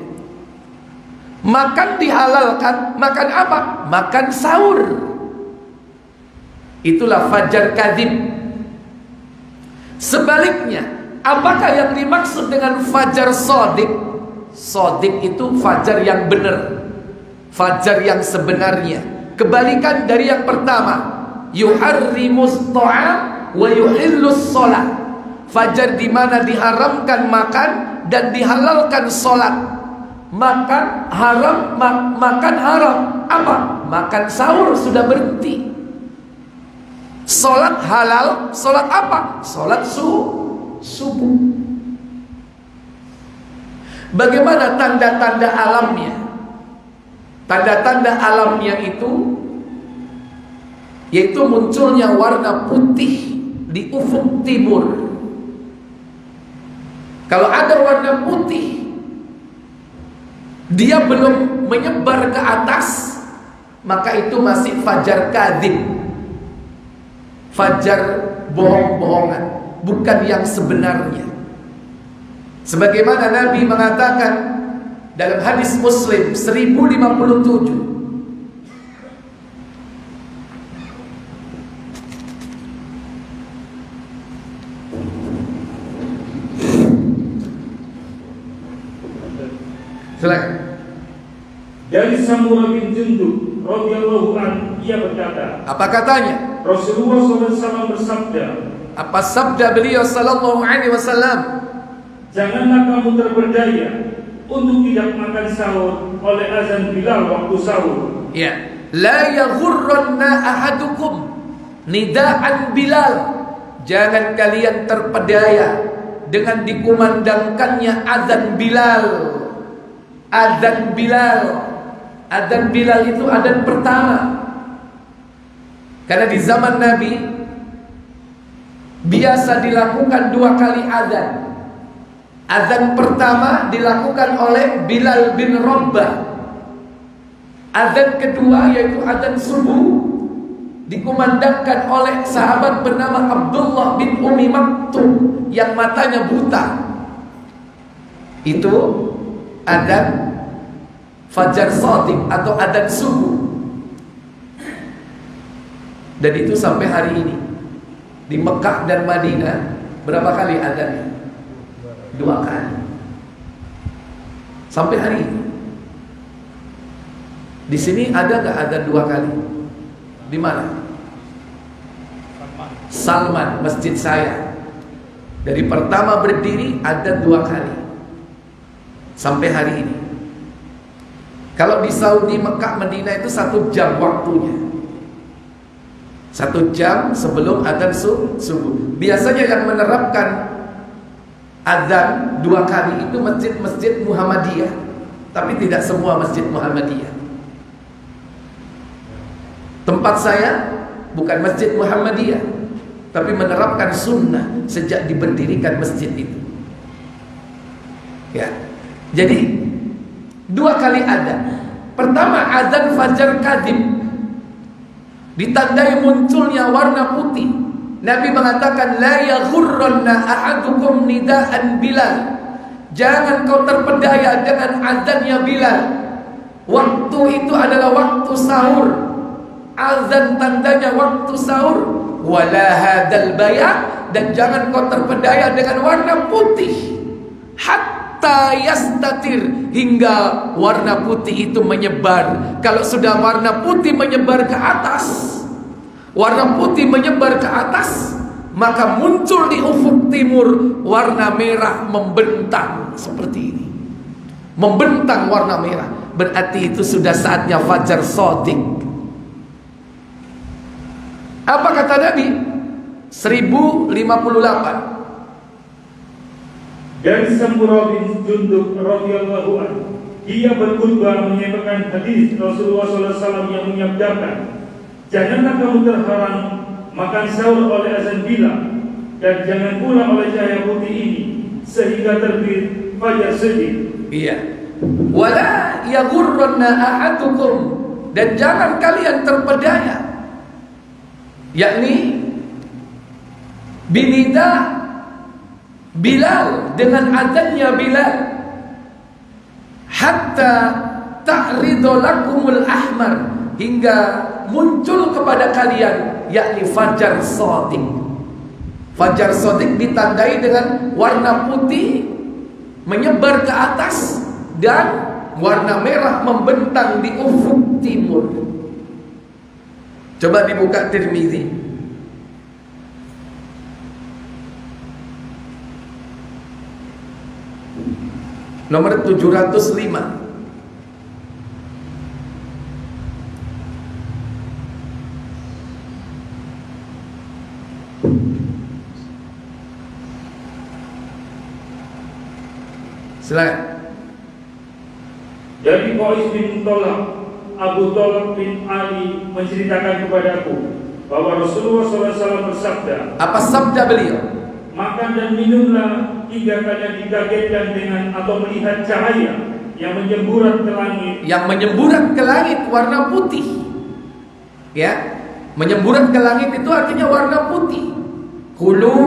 S2: Makan dihalalkan. Makan apa? Makan sahur. Itulah fajar kadzib. Sebaliknya, apakah yang dimaksud dengan fajar shadiq? Shadiq itu fajar yang benar, fajar yang sebenarnya. Kebalikan dari yang pertama, yuharrimus ta'am wa yuhillus shalah. Fajar di mana diharamkan makan dan dihalalkan salat.
S1: makan haram, makan haram. Apa? Makan sahur sudah berhenti. Sholat halal, sholat apa? Sholat subuh. Bagaimana tanda-tanda alamnya? Tanda-tanda alamnya itu yaitu munculnya warna putih di ufuk timur. Kalau ada warna putih, dia belum menyebar ke atas, maka itu masih fajar kadzib, fajar bohong-bohongan, bukan yang sebenarnya. Sebagaimana Nabi mengatakan dalam hadis Muslim 1057, silakan.
S2: Dari Samurah bin Jundub radhiyallahu anhu, ia berkata,
S1: apa katanya?
S2: Rasulullah SAW bersabda,
S1: apa sabda beliau sallallahu alaihi wasallam?
S2: Janganlah kamu terperdaya untuk tidak makan sahur oleh azan Bilal waktu sahur.
S1: Ya, la yaghurranna ahadukum nidaan Bilal. Jangan kalian terpedaya dengan dikumandangkannya azan Bilal. Azan Bilal. Azan Bilal itu azan pertama. Karena di zaman Nabi biasa dilakukan 2 kali azan. Azan pertama dilakukan oleh Bilal bin Rabah. Azan kedua yaitu azan subuh dikumandangkan oleh sahabat bernama Abdullah bin Umi Maktum yang matanya buta. Itu azan fajar shadiq atau azan subuh. Dan itu sampai hari ini di Mekah dan Madinah berapa kali azannya? 2 kali. Sampai hari ini. Di sini ada nggak azan 2 kali? Di mana? Salman, masjid saya. Dari pertama berdiri azan 2 kali. Sampai hari ini. Kalau di Saudi, Mekah, Madinah itu 1 jam waktunya. 1 jam sebelum azan subuh. Biasanya yang menerapkan azan 2 kali itu masjid-masjid Muhammadiyah, tapi tidak semua masjid Muhammadiyah. Tempat saya bukan masjid Muhammadiyah, tapi menerapkan sunnah sejak diberdirikan masjid itu. Ya, jadi 2 kali azan. Pertama azan fajar kadzib, ditandai munculnya warna putih. Nabi mengatakan la yaghurranna ahadukum nidaan Bilal. Jangan kau terpedaya dengan azannya Bilal. Waktu itu adalah waktu sahur. Azan tandanya waktu sahur. Wala hadal bayan, dan jangan kau terpedaya dengan warna putih. Hatta yastatir, hingga warna putih itu menyebar. Kalau sudah warna putih menyebar ke atas, warna putih menyebar ke atas, maka muncul di ufuk timur warna merah membentang seperti ini. Membentang warna merah, berarti itu sudah saatnya fajar shadiq. Apa kata Nabi? 1058.
S2: Dari Samurah bin Jundub radhiyallahu anhu, ia berkhutbah menyampaikan hadis Rasulullah SAW yang menyabdakan, janganlah kamu terhalang makan sahur oleh azan Bilal, dan jangan pula oleh cahaya putih ini sehingga terbit fajar shadiq. Iya.
S1: Wala yaghurranna ahadukum, dan jangan kalian terpedaya, yakni binida Bilal, dengan azannya Bilal, hatta ta'ridu lakumul ahmar, hingga muncul kepada kalian yakni fajar shadiq. Fajar shadiq ditandai dengan warna putih menyebar ke atas dan warna merah membentang di ufuk timur. Coba dibuka Tirmizi. Nomor 705. Silakan.
S2: Dari Qais bin Tolak, Abu Tolak bin Ali menceritakan kepadaku bahwa Rasulullah SAW bersabda.
S1: Apa sabda beliau?
S2: Makan dan minumlah hingga kalian dikagetkan dengan atau melihat cahaya yang menyemburat ke langit. Yang menyemburat ke langit warna putih. Ya, menyemburat ke langit itu artinya warna putih. Kulu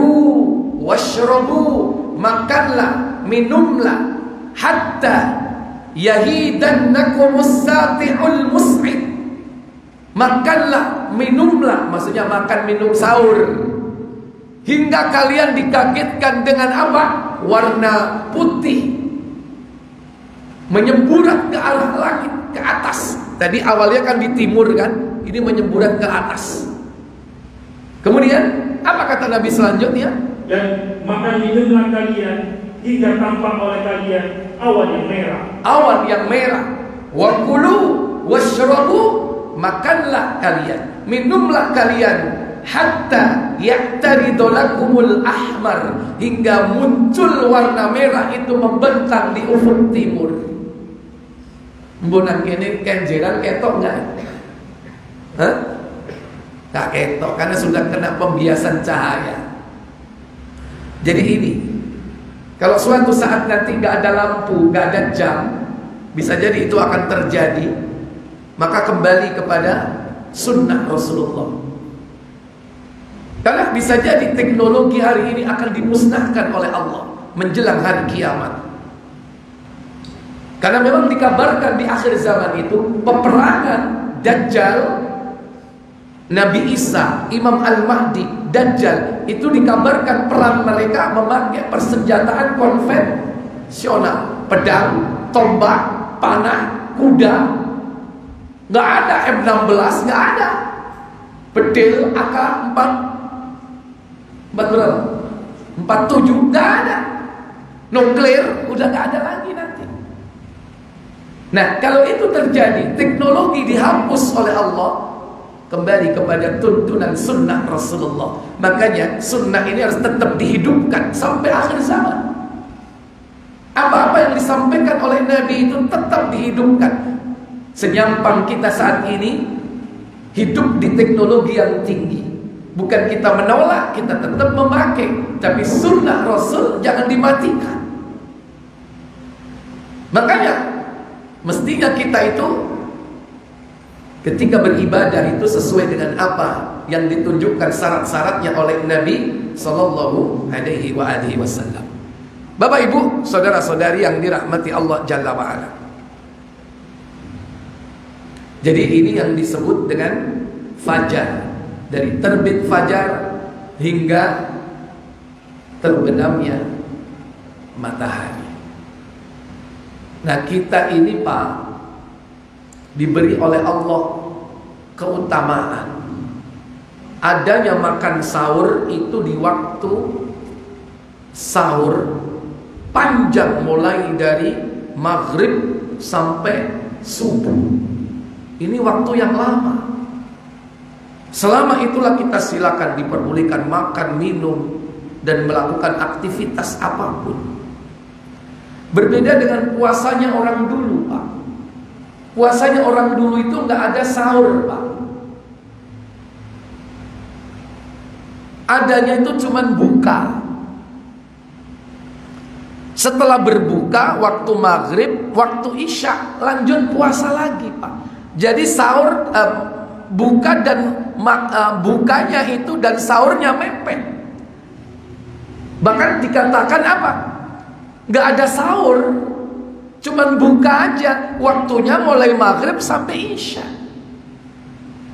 S2: washrabu, makanlah, minumlah, hatta yahidannakumus sati'ul mus'id. Makanlah, minumlah, maksudnya makan minum sahur, hingga kalian dikagetkan dengan apa? Warna putih, menyemburat ke arah langit, ke atas. Tadi awalnya kan di timur kan, ini menyemburat ke atas. Kemudian apa kata Nabi selanjutnya? Dan makan minumlah kalian hingga tampak oleh kalian awan yang merah. Awan yang merah. Wa kulu washrabu, makanlah kalian, minumlah kalian, hatta ya'taridu lakumul ahmar, hingga muncul warna merah itu membentang di ufuk timur. Mbonan kene kenjeran ketok enggak? Hah? Tak ketok karena sudah kena pembiasan cahaya. Jadi ini, kalau suatu saat nanti nggak ada lampu, nggak ada jam, bisa jadi itu akan terjadi. Maka kembali kepada sunnah Rasulullah. Karena bisa jadi teknologi hari ini akan dimusnahkan oleh Allah menjelang hari kiamat. Karena memang dikabarkan di akhir zaman itu peperangan Dajjal, Nabi Isa, Imam Al-Mahdi, Dajjal, itu dikabarkan perang mereka memakai persenjataan konvensional, pedang, tombak, panah, kuda. Nggak ada M16, nggak ada. Bedil AK-4 berapa? 47 nggak ada. Nuklir udah nggak ada lagi nanti. Nah, kalau itu terjadi, teknologi dihapus oleh Allah, kembali kepada tuntunan sunnah Rasulullah. Makanya sunnah ini harus tetap dihidupkan sampai akhir zaman. Apa-apa yang disampaikan oleh Nabi itu tetap dihidupkan. Senyampang kita saat ini hidup di teknologi yang tinggi. Bukan kita menolak, kita tetap memakai, tapi sunnah Rasul jangan dimatikan. Makanya mestinya kita itu ketika beribadah itu sesuai dengan apa yang ditunjukkan syarat-syaratnya oleh Nabi Sallallahu Alaihi Wasallam. Bapak Ibu, saudara-saudari yang dirahmati Allah Jalla wa'ala. Jadi ini yang disebut dengan fajar. Dari terbit fajar hingga terbenamnya matahari. Nah, kita ini Pak, diberi oleh Allah keutamaan. Adanya makan sahur itu di waktu sahur panjang, mulai dari maghrib sampai subuh. Ini waktu yang lama. Selama itulah kita silakan diperbolehkan makan, minum, dan melakukan aktivitas apapun. Berbeda dengan puasanya orang dulu, Pak. Puasanya orang dulu itu nggak ada sahur, Pak. Adanya itu cuman buka. Setelah berbuka, waktu maghrib, waktu isya, lanjut puasa lagi, Pak. Jadi sahur, buka dan bukanya itu dan sahurnya mepet. Bahkan dikatakan apa? Nggak ada sahur, cuman buka aja. Waktunya mulai maghrib sampai isya.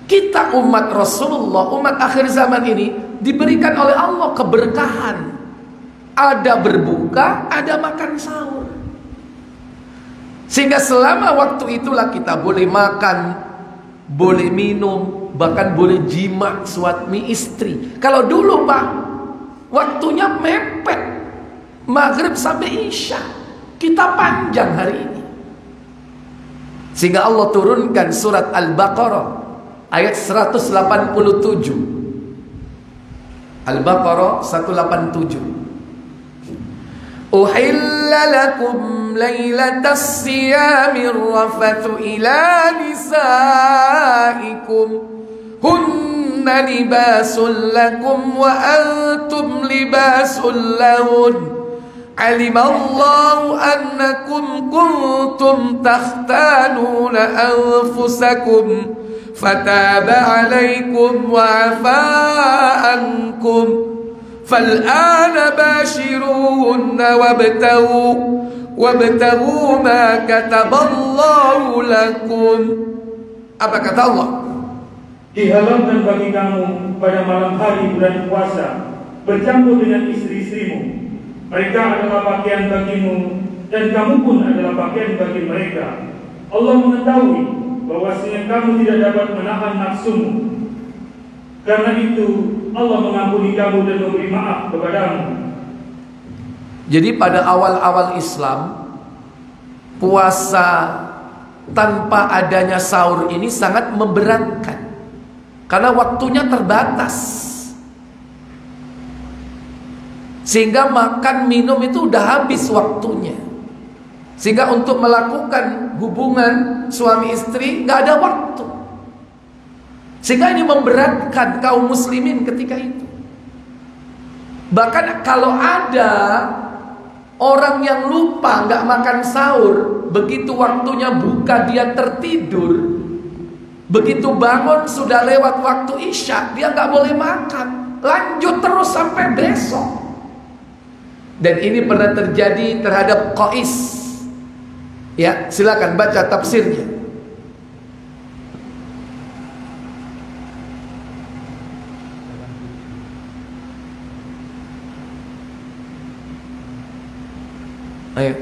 S2: Kita umat Rasulullah, umat akhir zaman ini diberikan oleh Allah keberkahan. Ada berbuka, ada makan sahur. Sehingga selama waktu itulah kita boleh makan, boleh minum, bahkan boleh jima suami istri. Kalau dulu Pak, waktunya mepet, maghrib sampai isya. Kita panjang hari ini. Sehingga Allah turunkan surat Al-Baqarah ayat 187.
S1: Al-Baqarah 187. Uhilla lakum lailatas siyamir rafathu ila nisaikum hunna libasul lakum wa antum libasul lahun alimallahu annakum kuntum takhtanuna anfusakum fataba alaikum wa afa ankum fal'ana bashiruhunna wabtaghu ma kataballahu lakum. Apa kata Allah?
S2: Dihalalkan bagi kamu pada malam hari bulan puasa bercampur dengan istri-istrimu. Mereka adalah pakaian bagimu dan kamu pun adalah pakaian bagi mereka. Allah mengetahui bahwasanya kamu tidak dapat menahan nafsumu. Karena itu Allah mengampuni kamu dan memberi maaf kepadamu.
S1: Jadi pada awal-awal Islam, puasa tanpa adanya sahur ini sangat memberatkan, karena waktunya terbatas, sehingga makan minum itu udah habis waktunya, sehingga untuk melakukan hubungan suami istri nggak ada waktu, sehingga ini memberatkan kaum muslimin ketika itu. Bahkan kalau ada orang yang lupa nggak makan sahur, begitu waktunya buka dia tertidur, begitu bangun sudah lewat waktu isya, dia nggak boleh makan, lanjut terus sampai besok. Dan ini pernah terjadi terhadap Qais. Ya, silakan baca tafsirnya. Ayo.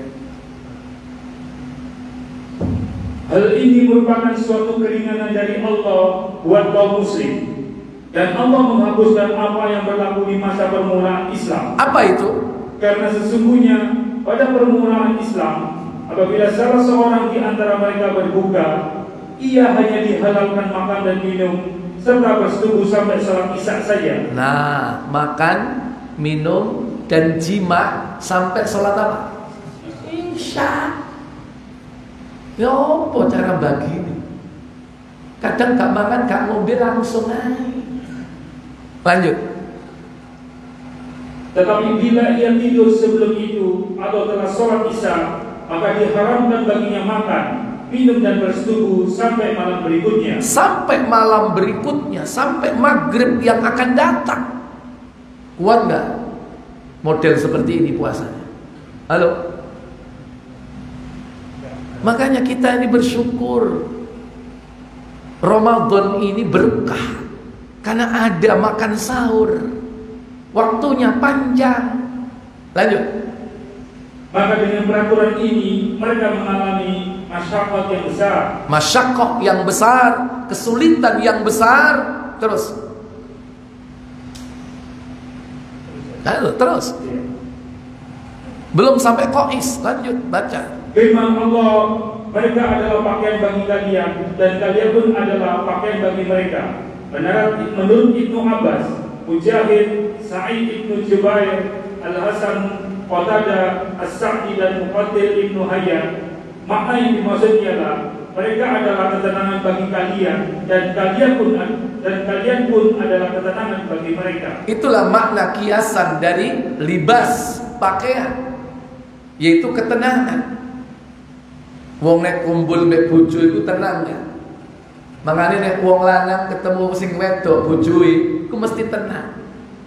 S2: Hal ini merupakan suatu keringanan dari Allah buat kaum muslim, dan Allah menghapuskan apa yang berlaku di masa permulaan Islam.
S1: Apa itu?
S2: Karena sesungguhnya pada permulaan Islam, apabila salah seorang di antara mereka berbuka, ia hanya dihalalkan makan dan minum serta bersetubuh sampai salat isya saja. Nah,
S1: makan, minum dan jima sampai salat apa? Isya. Ya apa cara bagi ini? Kadang gak makan, gak ngombe langsung aja. Lanjut.
S2: Tetapi bila ia tidur sebelum itu atau telah sholat isya, maka diharamkan baginya makan, minum dan bersetubuh sampai malam berikutnya.
S1: Sampai malam berikutnya, sampai maghrib yang akan datang. Kuat gak model seperti ini puasanya? Halo? Makanya kita ini bersyukur Ramadan ini berkah, karena ada makan sahur, waktunya panjang. Lanjut.
S2: Maka dengan peraturan ini mereka mengalami masyaqqah yang besar.
S1: Masyaqqah yang besar, kesulitan yang besar. Terus. Terus. Belum sampai Qais. Lanjut baca.
S2: Firman Allah, mereka adalah pakaian bagi kalian dan kalian pun adalah pakaian bagi mereka. Menurut Ibnu Abbas, Mujahid, Sa'id Ibnu Jubair, Al-Hasan, Qatadah, As-Sa'di dan Muqatil Ibnu Hayyan, makna yang dimaksud ialah mereka adalah ketenangan bagi kalian dan kalian pun adalah ketenangan bagi mereka.
S1: Itulah makna kiasan dari libas, pakaian, yaitu ketenangan. Wong nek kumpul mek bojo iku tenang ya. Mangane nek wong lanang ketemu sing wedok bojoe iku mesti tenang.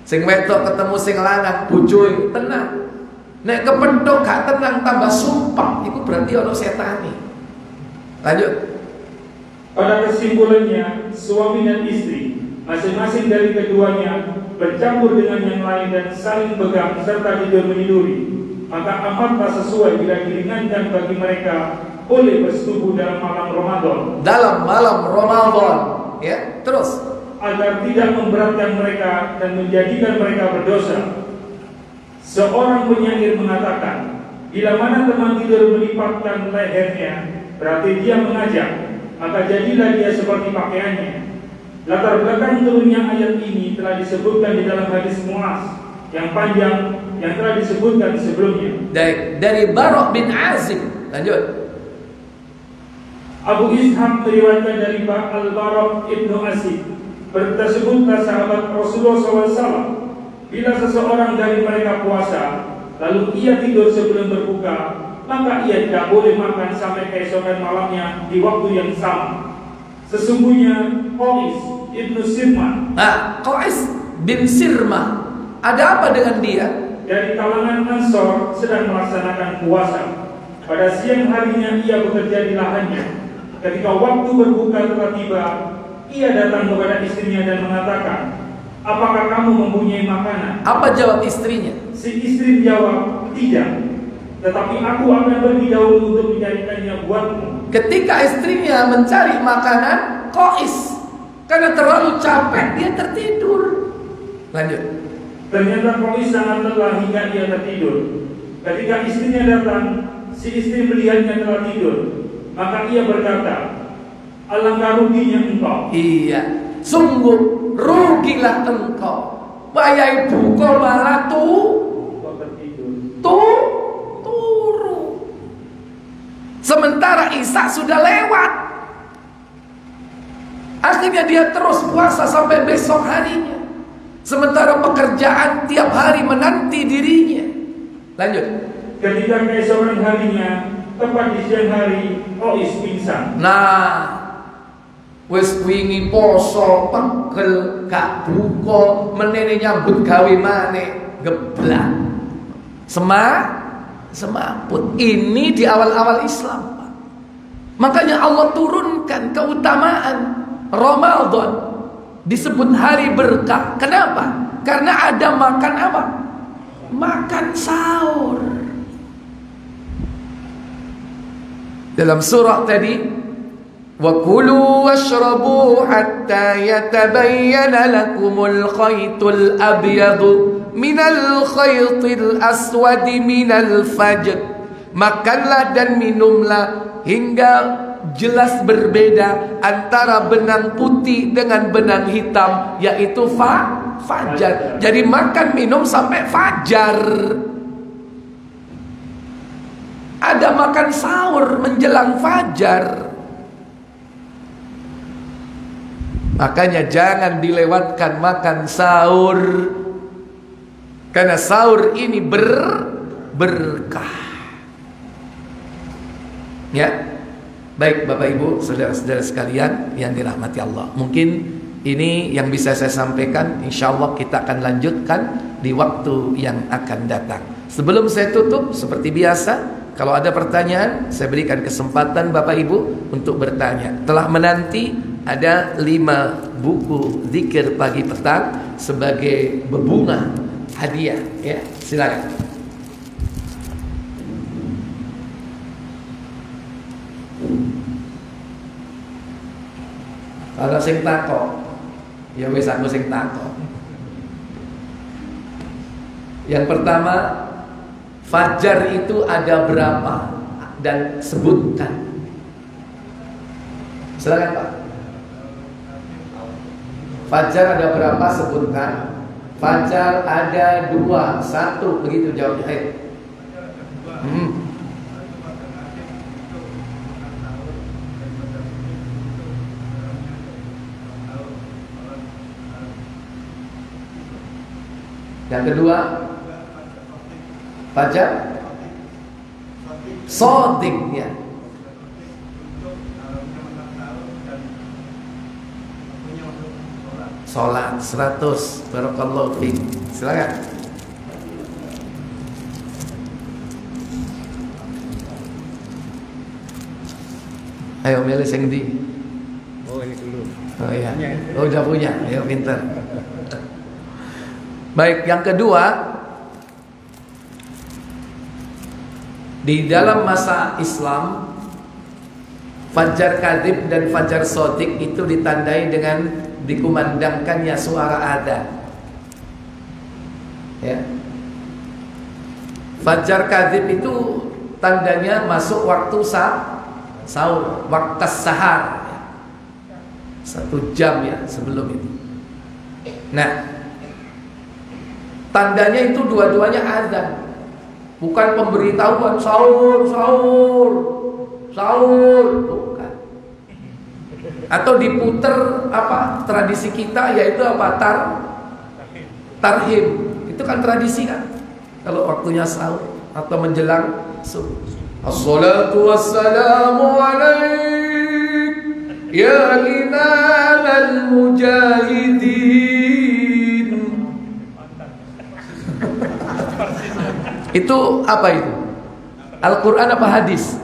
S1: Sing wedok ketemu sing lanang bojoe tenang. Nek kepethuk gak tenang tambah sumpah, iku berarti ana setane. Lanjut.
S2: Pada kesimpulannya, suami dan istri masing-masing dari keduanya bercampur dengan yang lain dan saling pegang serta tidur meniduri. Maka amatlah sesuai bila diringankan bagi mereka boleh bersetubuh dalam malam Ramadan.
S1: Dalam malam Ramadan, ya. Terus
S2: agar tidak memberatkan mereka dan menjadikan mereka berdosa. Seorang penyair mengatakan, bila mana teman tidur melipatkan lehernya, berarti dia mengajak, maka jadilah dia seperti pakaiannya. Latar belakang turunnya ayat ini telah disebutkan di dalam hadis Muaz yang panjang yang telah disebutkan sebelumnya.
S1: Dari Bara' bin Azib. Lanjut.
S2: Abu Ishaq meriwayatkan dari Al-Bara' ibnu Azib. Tersebutlah sahabat Rasulullah SAW. Bila seseorang dari mereka puasa, lalu ia tidur sebelum berbuka, maka ia tidak boleh makan sampai keesokan malamnya di waktu yang sama. Sesungguhnya Qais ibnu Sirma.
S1: Qais bin Sirma. Ada apa dengan dia?
S2: Dari kalangan Ansor sedang melaksanakan puasa. Pada siang harinya ia bekerja di lahannya. Ketika waktu berbuka telah tiba, ia datang kepada istrinya dan mengatakan, "Apakah kamu mempunyai makanan?"
S1: Apa jawab istrinya?
S2: Si istri menjawab, "Tidak. Tetapi aku akan pergi dahulu untuk mencarikannya buatmu." Ketika
S1: istrinya mencari makanan, Qais karena terlalu capek dia tertidur. Lanjut.
S2: Ternyata Qais sangat lelah hingga dia tertidur. Ketika istrinya datang, si istri melihatnya telah tidur. Maka ia berkata, "Alangkah ruginya engkau."
S1: Iya, sungguh rugilah engkau. Wahai ibu kau malah turu. Sementara Isya sudah lewat. Akhirnya dia terus puasa sampai besok harinya. Sementara pekerjaan tiap hari menanti dirinya. Lanjut.
S2: Ketika keesokan harinya, tepat di siang hari, Qais pingsan.
S1: Wis wingi poso pegel gak buka menene nyambut gawe maneh geblak. Semaput. Ini di awal-awal Islam, Pak. Makanya Allah turunkan keutamaan Ramadan disebut hari berkah. Kenapa? Karena ada makan apa? Makan sahur. Dalam surah tadi, wa kulu washrabu hatta yatabayyana lakumul khaytul abyadu minal khaytil aswadi minal fajr. Makanlah dan minumlah hingga jelas berbeda antara benang putih dengan benang hitam, yaitu fajar. Jadi makan minum sampai fajar. Ada makan sahur menjelang fajar. Makanya jangan dilewatkan makan sahur, karena sahur ini berkah. Ya, baik Bapak Ibu, saudara-saudara sekalian yang dirahmati Allah. Mungkin ini yang bisa saya sampaikan. Insya Allah kita akan lanjutkan di waktu yang akan datang. Sebelum saya tutup, seperti biasa, kalau ada pertanyaan, saya berikan kesempatan Bapak Ibu untuk bertanya. Telah menanti ada 5 buku zikir pagi petang sebagai bebunga hadiah. Ya, silakan. Kalau sing takok, ya wis aku sing takok. Yang pertama, fajar itu ada berapa dan sebutkan. Silakan Pak. Fajar ada berapa, sebutkan. Fajar ada 2, 1, begitu jawabnya. Ayo. Yang kedua, fajar sodik, ya. Sholat 100. Barakallahu fiik. Silakan. Ayo milih sing di.
S3: Oh, ini dulu.
S1: Oh iya. Oh, udah punya. Ayo pintar. Baik, yang kedua, di dalam masa Islam, fajar kadhib dan fajar sodik itu ditandai dengan dikumandangkannya suara adzan. Ya. Fajar kadhib itu tandanya masuk waktu sahur, waktu sahar. 1 jam ya sebelum itu. Nah, tandanya itu dua-duanya azan, bukan pemberitahuan sahur, sahur, sahur, bukan. Atau diputer apa tradisi kita, yaitu apa, tarhim. Itu kan tradisi kan, kalau waktunya sahur atau menjelang subuh. Assalatu wassalamu alaik ya imam al-mujahidin. Itu apa itu? Al-Quran apa hadis?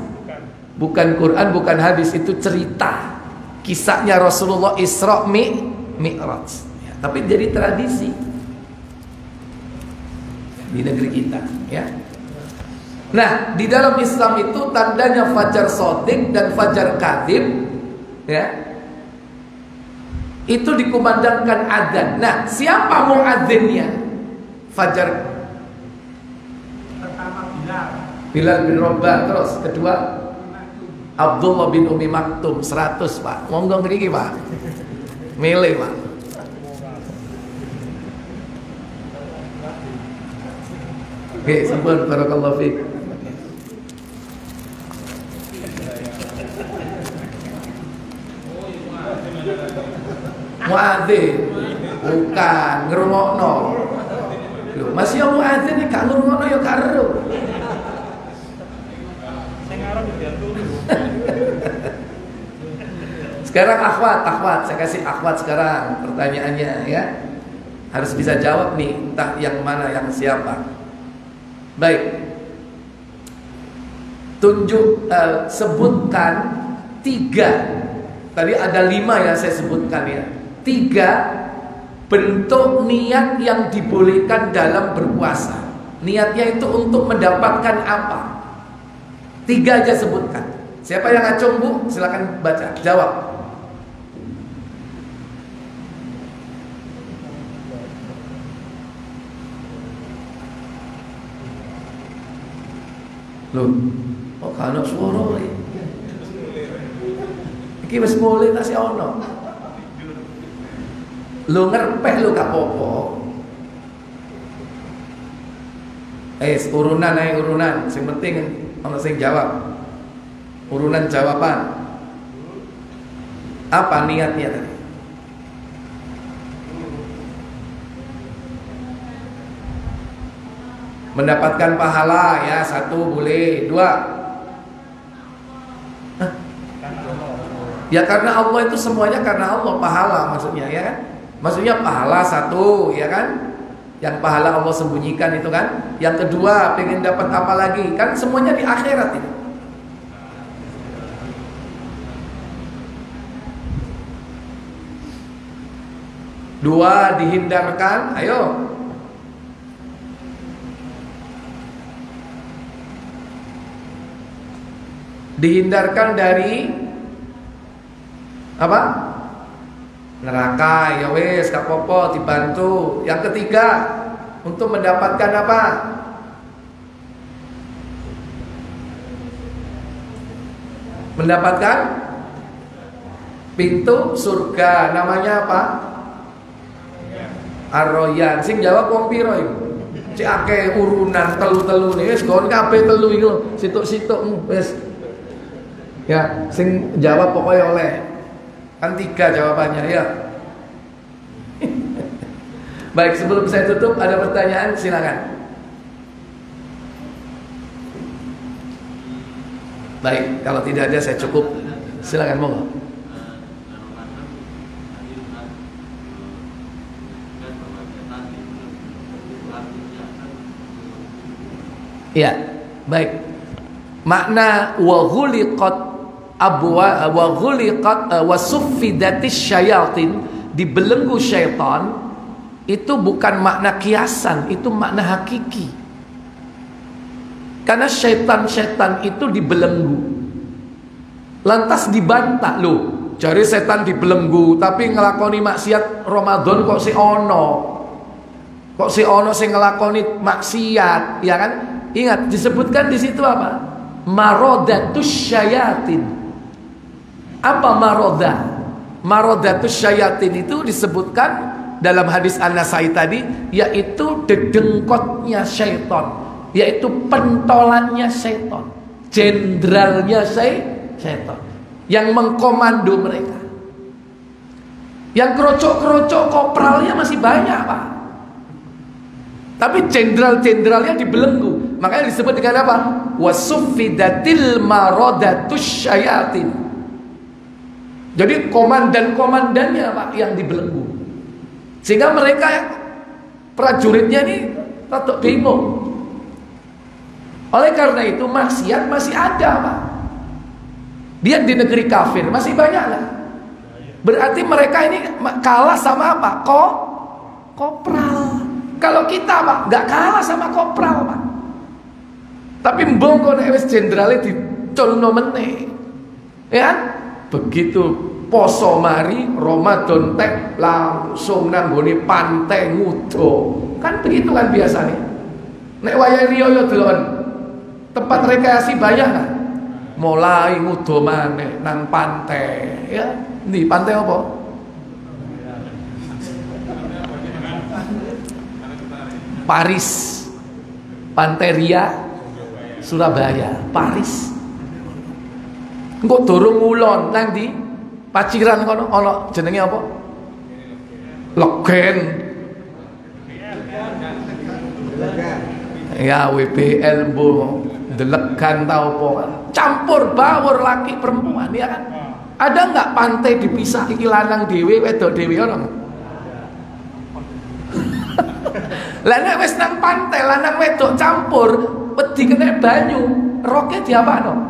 S1: Bukan Quran, bukan hadis. Itu cerita kisahnya Rasulullah Isra Mi'raj ya, tapi jadi tradisi di negeri kita ya. Nah, di dalam Islam itu tandanya fajar shadiq dan fajar kadzib ya, itu dikumandangkan adzan. Nah, siapa muadzinnya? Fajar pertama Bilal bin Rabah, terus kedua Abdullah bin Umi Maktum. 100 Pak, monggo ngriki Pak, milih Pak. Oke, sampun, barakallahu fiik. Muadzin bukan ngrungokno. Lho, masih yang muadzin nek gak ngrungokno ya gak ero. Sekarang akhwat, saya kasih akhwat sekarang pertanyaannya ya. Harus bisa jawab nih, entah yang mana yang siapa. Baik. Tunjuk sebutkan 3. Tadi ada 5 yang saya sebutkan ya. 3 bentuk niat yang dibolehkan dalam berpuasa. Niatnya itu untuk mendapatkan apa? 3 aja sebutkan. Siapa yang ngacung Bu? Silakan baca, jawab. Loh, kok kana suara iki? Iki wis mulai ta si ono. Lu ngerpek lu gak apa-apa. Urunan, sing penting ono sing jawab. Urunan jawaban. Apa niatnya tadi? Mendapatkan pahala ya, 1 boleh, 2. Hah? Ya karena Allah itu semuanya karena Allah, pahala maksudnya ya kan? Maksudnya pahala 1 ya kan? Yang pahala Allah sembunyikan itu kan? Yang kedua, pengen dapat apa lagi? Kan semuanya di akhirat itu. Dua, dihindarkan, ayo. Dihindarkan dari apa? Neraka, ya wes, gak apa-apa, dibantu. Yang ketiga, untuk mendapatkan apa? Mendapatkan pintu surga. Namanya apa? Ar-Royan. Sing jawab wong piro iku? Cek akeh urunan telu-telu nih, wis gon kabeh telu iki lho, situk-situk wis. Ya, sing jawab pokoknya oleh. Kan 3 jawabannya ya. Baik, sebelum saya tutup ada pertanyaan, silakan. Baik, kalau tidak ada saya cukup. Silakan monggo. Ya, baik. Makna wa ghuliqat abwa wa ghuliqat wa suffidatis syayatin, dibelenggu syaitan, itu bukan makna kiasan, itu makna hakiki. Karena syaitan-syaitan itu dibelenggu. Lantas dibantah, loh, jari setan dibelenggu tapi ngelakoni maksiat Ramadan kok si ono. Kok si ono sing ngelakoni maksiat, ya kan? Ingat disebutkan di situ apa? Marodatus syayatin. Apa maroda? Maradatus syayatin itu disebutkan dalam hadis An-Nasai tadi, yaitu dedengkotnya syaitan, yaitu pentolannya syaitan, jenderalnya syaitan yang mengkomando mereka. Yang kerocok-kerocok kopralnya masih banyak, Pak. Tapi jenderal-jenderalnya dibelenggu. Makanya disebut dengan apa? Wasuffidatil maradatus syayatin. Jadi komandan-komandannya, Pak, yang dibelenggu. Sehingga mereka prajuritnya ini rada bingung. Oleh karena itu maksiat masih ada, Pak. Dia di negeri kafir masih banyak lah. Berarti mereka ini kalah sama apa? Kopral. Kalau kita, Pak, nggak kalah sama kopral, Pak. Tapi mbongko nek wis jenderale diculno meneh. Ya, begitu poso mari Ramadan tek langsung nang nggone pantai ngudo. Kan begitu kan biasanya. Nek wayahe riyo delon tempat rekreasi banyak kan? Mulai ngudo maneh nang pantai, ya. Nih pantai apa? Paris, Pantai Ria, Surabaya, Paris. Engko durung ngulon nang ndi? Paciran kono ana jenenge apa? Legen. Ya WBL mbo delegan ta apa? Campur baur laki perempuan, ya kan? Ada enggak pantai dipisah iki lanang dhewe wedok dhewe ana? Lah nek wis nang pantai lanang wedok campur, wedi kena banyu, roke diapakno?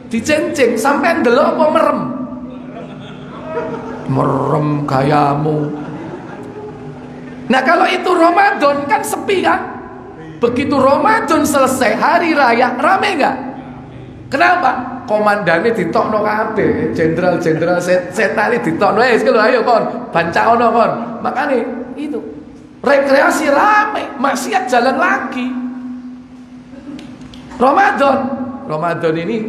S1: Dicencing sampai ndelok apa merem? Merem gayamu. Nah kalau itu Ramadan kan sepi kan? Begitu Ramadan selesai hari raya rame enggak? Kenapa? Komandannya ditokno kabeh, jenderal-jenderal setane ditokno, wis ayo kon, bancaono kon. Makane itu rekreasi rame, maksiat jalan lagi. Ramadan ini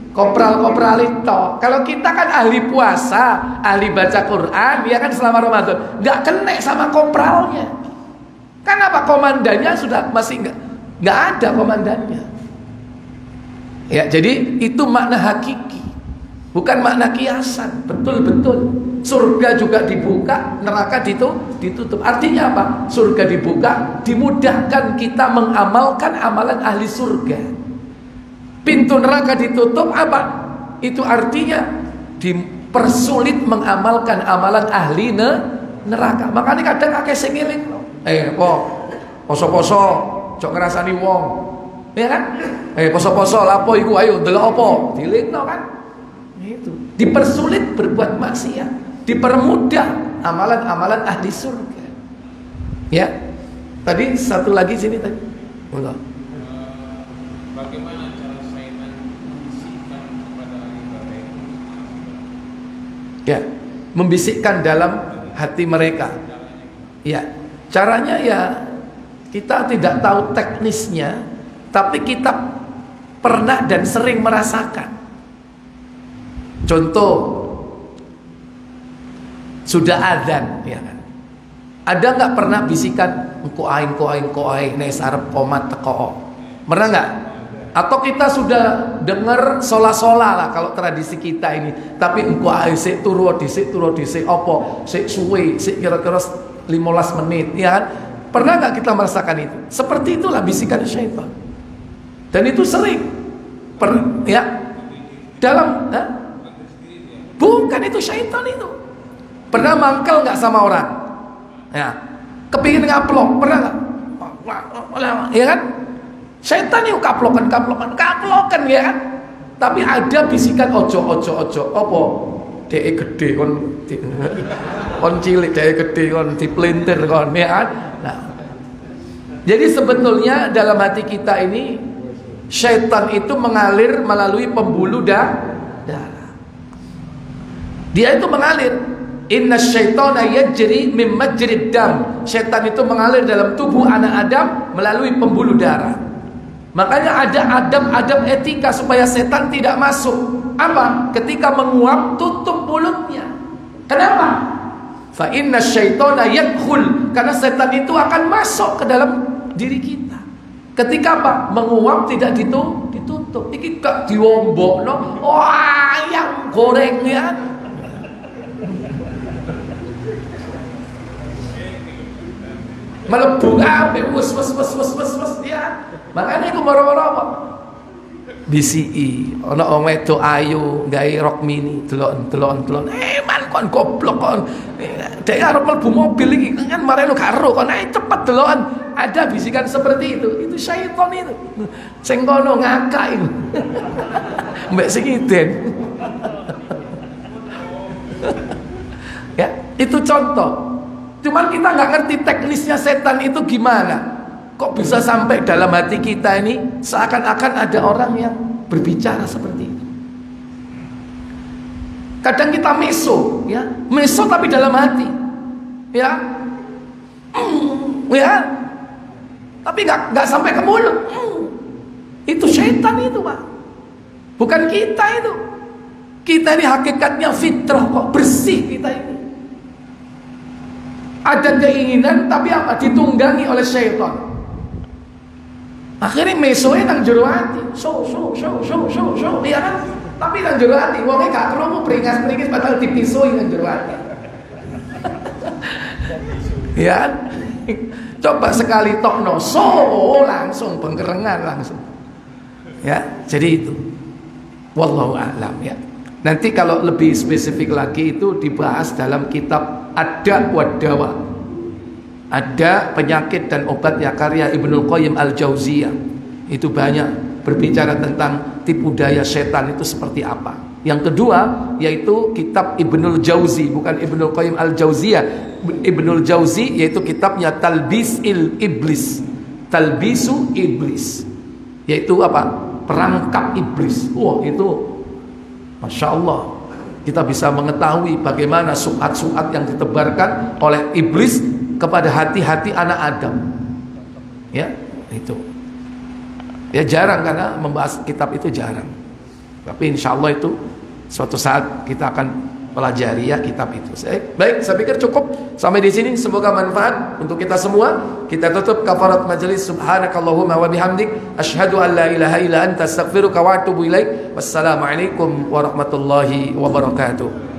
S1: kopral-kopral itu. Kalau kita kan ahli puasa, ahli baca Quran, ya kan selama Ramadan nggak kena sama kopralnya. Kan apa komandannya sudah masih nggak ada komandannya. Ya, jadi itu makna hakiki, bukan makna kiasan. Betul-betul surga juga dibuka, neraka ditutup. Artinya apa? Surga dibuka, dimudahkan kita mengamalkan amalan ahli surga. Pintu neraka ditutup, apa? Itu artinya dipersulit mengamalkan amalan ahli neraka. Makanya kadang akeh sing ngeling, poso-poso, cok ngrasani wong. Ya kan? Poso-poso lapo iku ayo delok apa? Dilingno kan? Itu. Dipersulit berbuat maksiat, dipermudah amalan-amalan ahli surga. Ya. Tadi satu lagi sini tadi. Bagaimana cara syaitan membisikkan kepada ibadah? Ya, membisikkan dalam hati mereka. Ya, caranya ya kita tidak tahu teknisnya. Tapi kita pernah dan sering merasakan. Contoh, sudah adzan, ya kan? Ada nggak pernah bisikan engko aing nek arep komat teko? Pernah nggak? Atau kita sudah dengar sola-sola lah kalau tradisi kita ini. Tapi engko aing sik turu dhisik apa? Sik suwe, sik kira-kira 15 menit, ya kan? Pernah nggak kita merasakan itu? Seperti itulah bisikan syaitan. Dan itu sering ya dalam bukan itu syaitan itu. Pernah mangkel nggak sama orang? Ya, kepingin ngaplok, pernah nggak? Ya kan? Syaitan itu kaplokan ya kan? Tapi ada bisikan ojo apa? Dek gede kon cilik, dek gede kon dipelintir kon, ya kan? Nah, jadi sebetulnya dalam hati kita ini syaitan itu mengalir melalui pembuluh darah. Dia itu mengalir. Inna syaitana yajri min majrid dam. Syaitan itu mengalir dalam tubuh anak Adam melalui pembuluh darah. Makanya ada adab-adab etika supaya setan tidak masuk. Apa? Ketika menguap, tutup mulutnya. Kenapa? Fa inna syaitana yadkhul, karena setan itu akan masuk ke dalam diri kita. Ketika apa? Menguap tidak ditutup. Iki gak diombokno, ayam gorengnya. Melebu ape wes ya. Makanya iku moro-moro BCI ana wong wedok ayu gawe rok mini delok-delok man kon goblok kon dek arep mlebu mobil iki kan mareno karo kon cepet delokan. Ada bisikan seperti itu syaitan itu sing kono ngakak itu mbek sing iden. Ya itu contoh. Cuman kita nggak ngerti teknisnya setan itu gimana. Kok bisa sampai dalam hati kita ini seakan-akan ada orang yang berbicara seperti itu. Kadang kita meso, ya, meso tapi dalam hati, ya, ya, tapi nggak sampai ke mulut. Itu setan itu, Pak. Bukan kita itu. Kita ini hakikatnya fitrah kok, bersih kita ini. Ada keinginan tapi apa? Ditunggangi oleh syaitan. Akhirnya mesoe nang jero ati. So, ya kan? Tapi nang jero ati, wonge gak krungu pringas-pringis padahal dipisoi nang jero ati. Ya. Coba sekali tokno, langsung pengkerengan langsung. Ya, jadi itu. Wallahu a'lam ya. Nanti kalau lebih spesifik lagi itu dibahas dalam kitab Ad-Da' wad-Dawa. Ada penyakit dan obatnya karya Ibnul Qayyim Al-Jauziyah. Itu banyak berbicara tentang tipu daya setan itu seperti apa. Yang kedua yaitu kitab Ibnul Jauzi, bukan Ibnul Qayyim Al-Jauziyah. Ibnul Jauzi yaitu kitabnya Talbisul Iblis. Talbisu Iblis. Yaitu apa? Perangkap iblis. Wah, itu Masya Allah, kita bisa mengetahui bagaimana subhat-subhat yang ditebarkan oleh iblis kepada hati-hati anak Adam. Ya, itu. Ya jarang karena membahas kitab itu jarang. Tapi insya Allah itu suatu saat kita akan pelajari ya kitab itu. Baik, saya pikir cukup sampai di sini. Semoga manfaat untuk kita semua. Kita tutup kafarat majelis. Subhanakallahumma wa bihamdik, asyhadu an la ilaha illa anta, astaghfiruka wa atubu ilaik. Wassalamualaikum warahmatullahi wabarakatuh.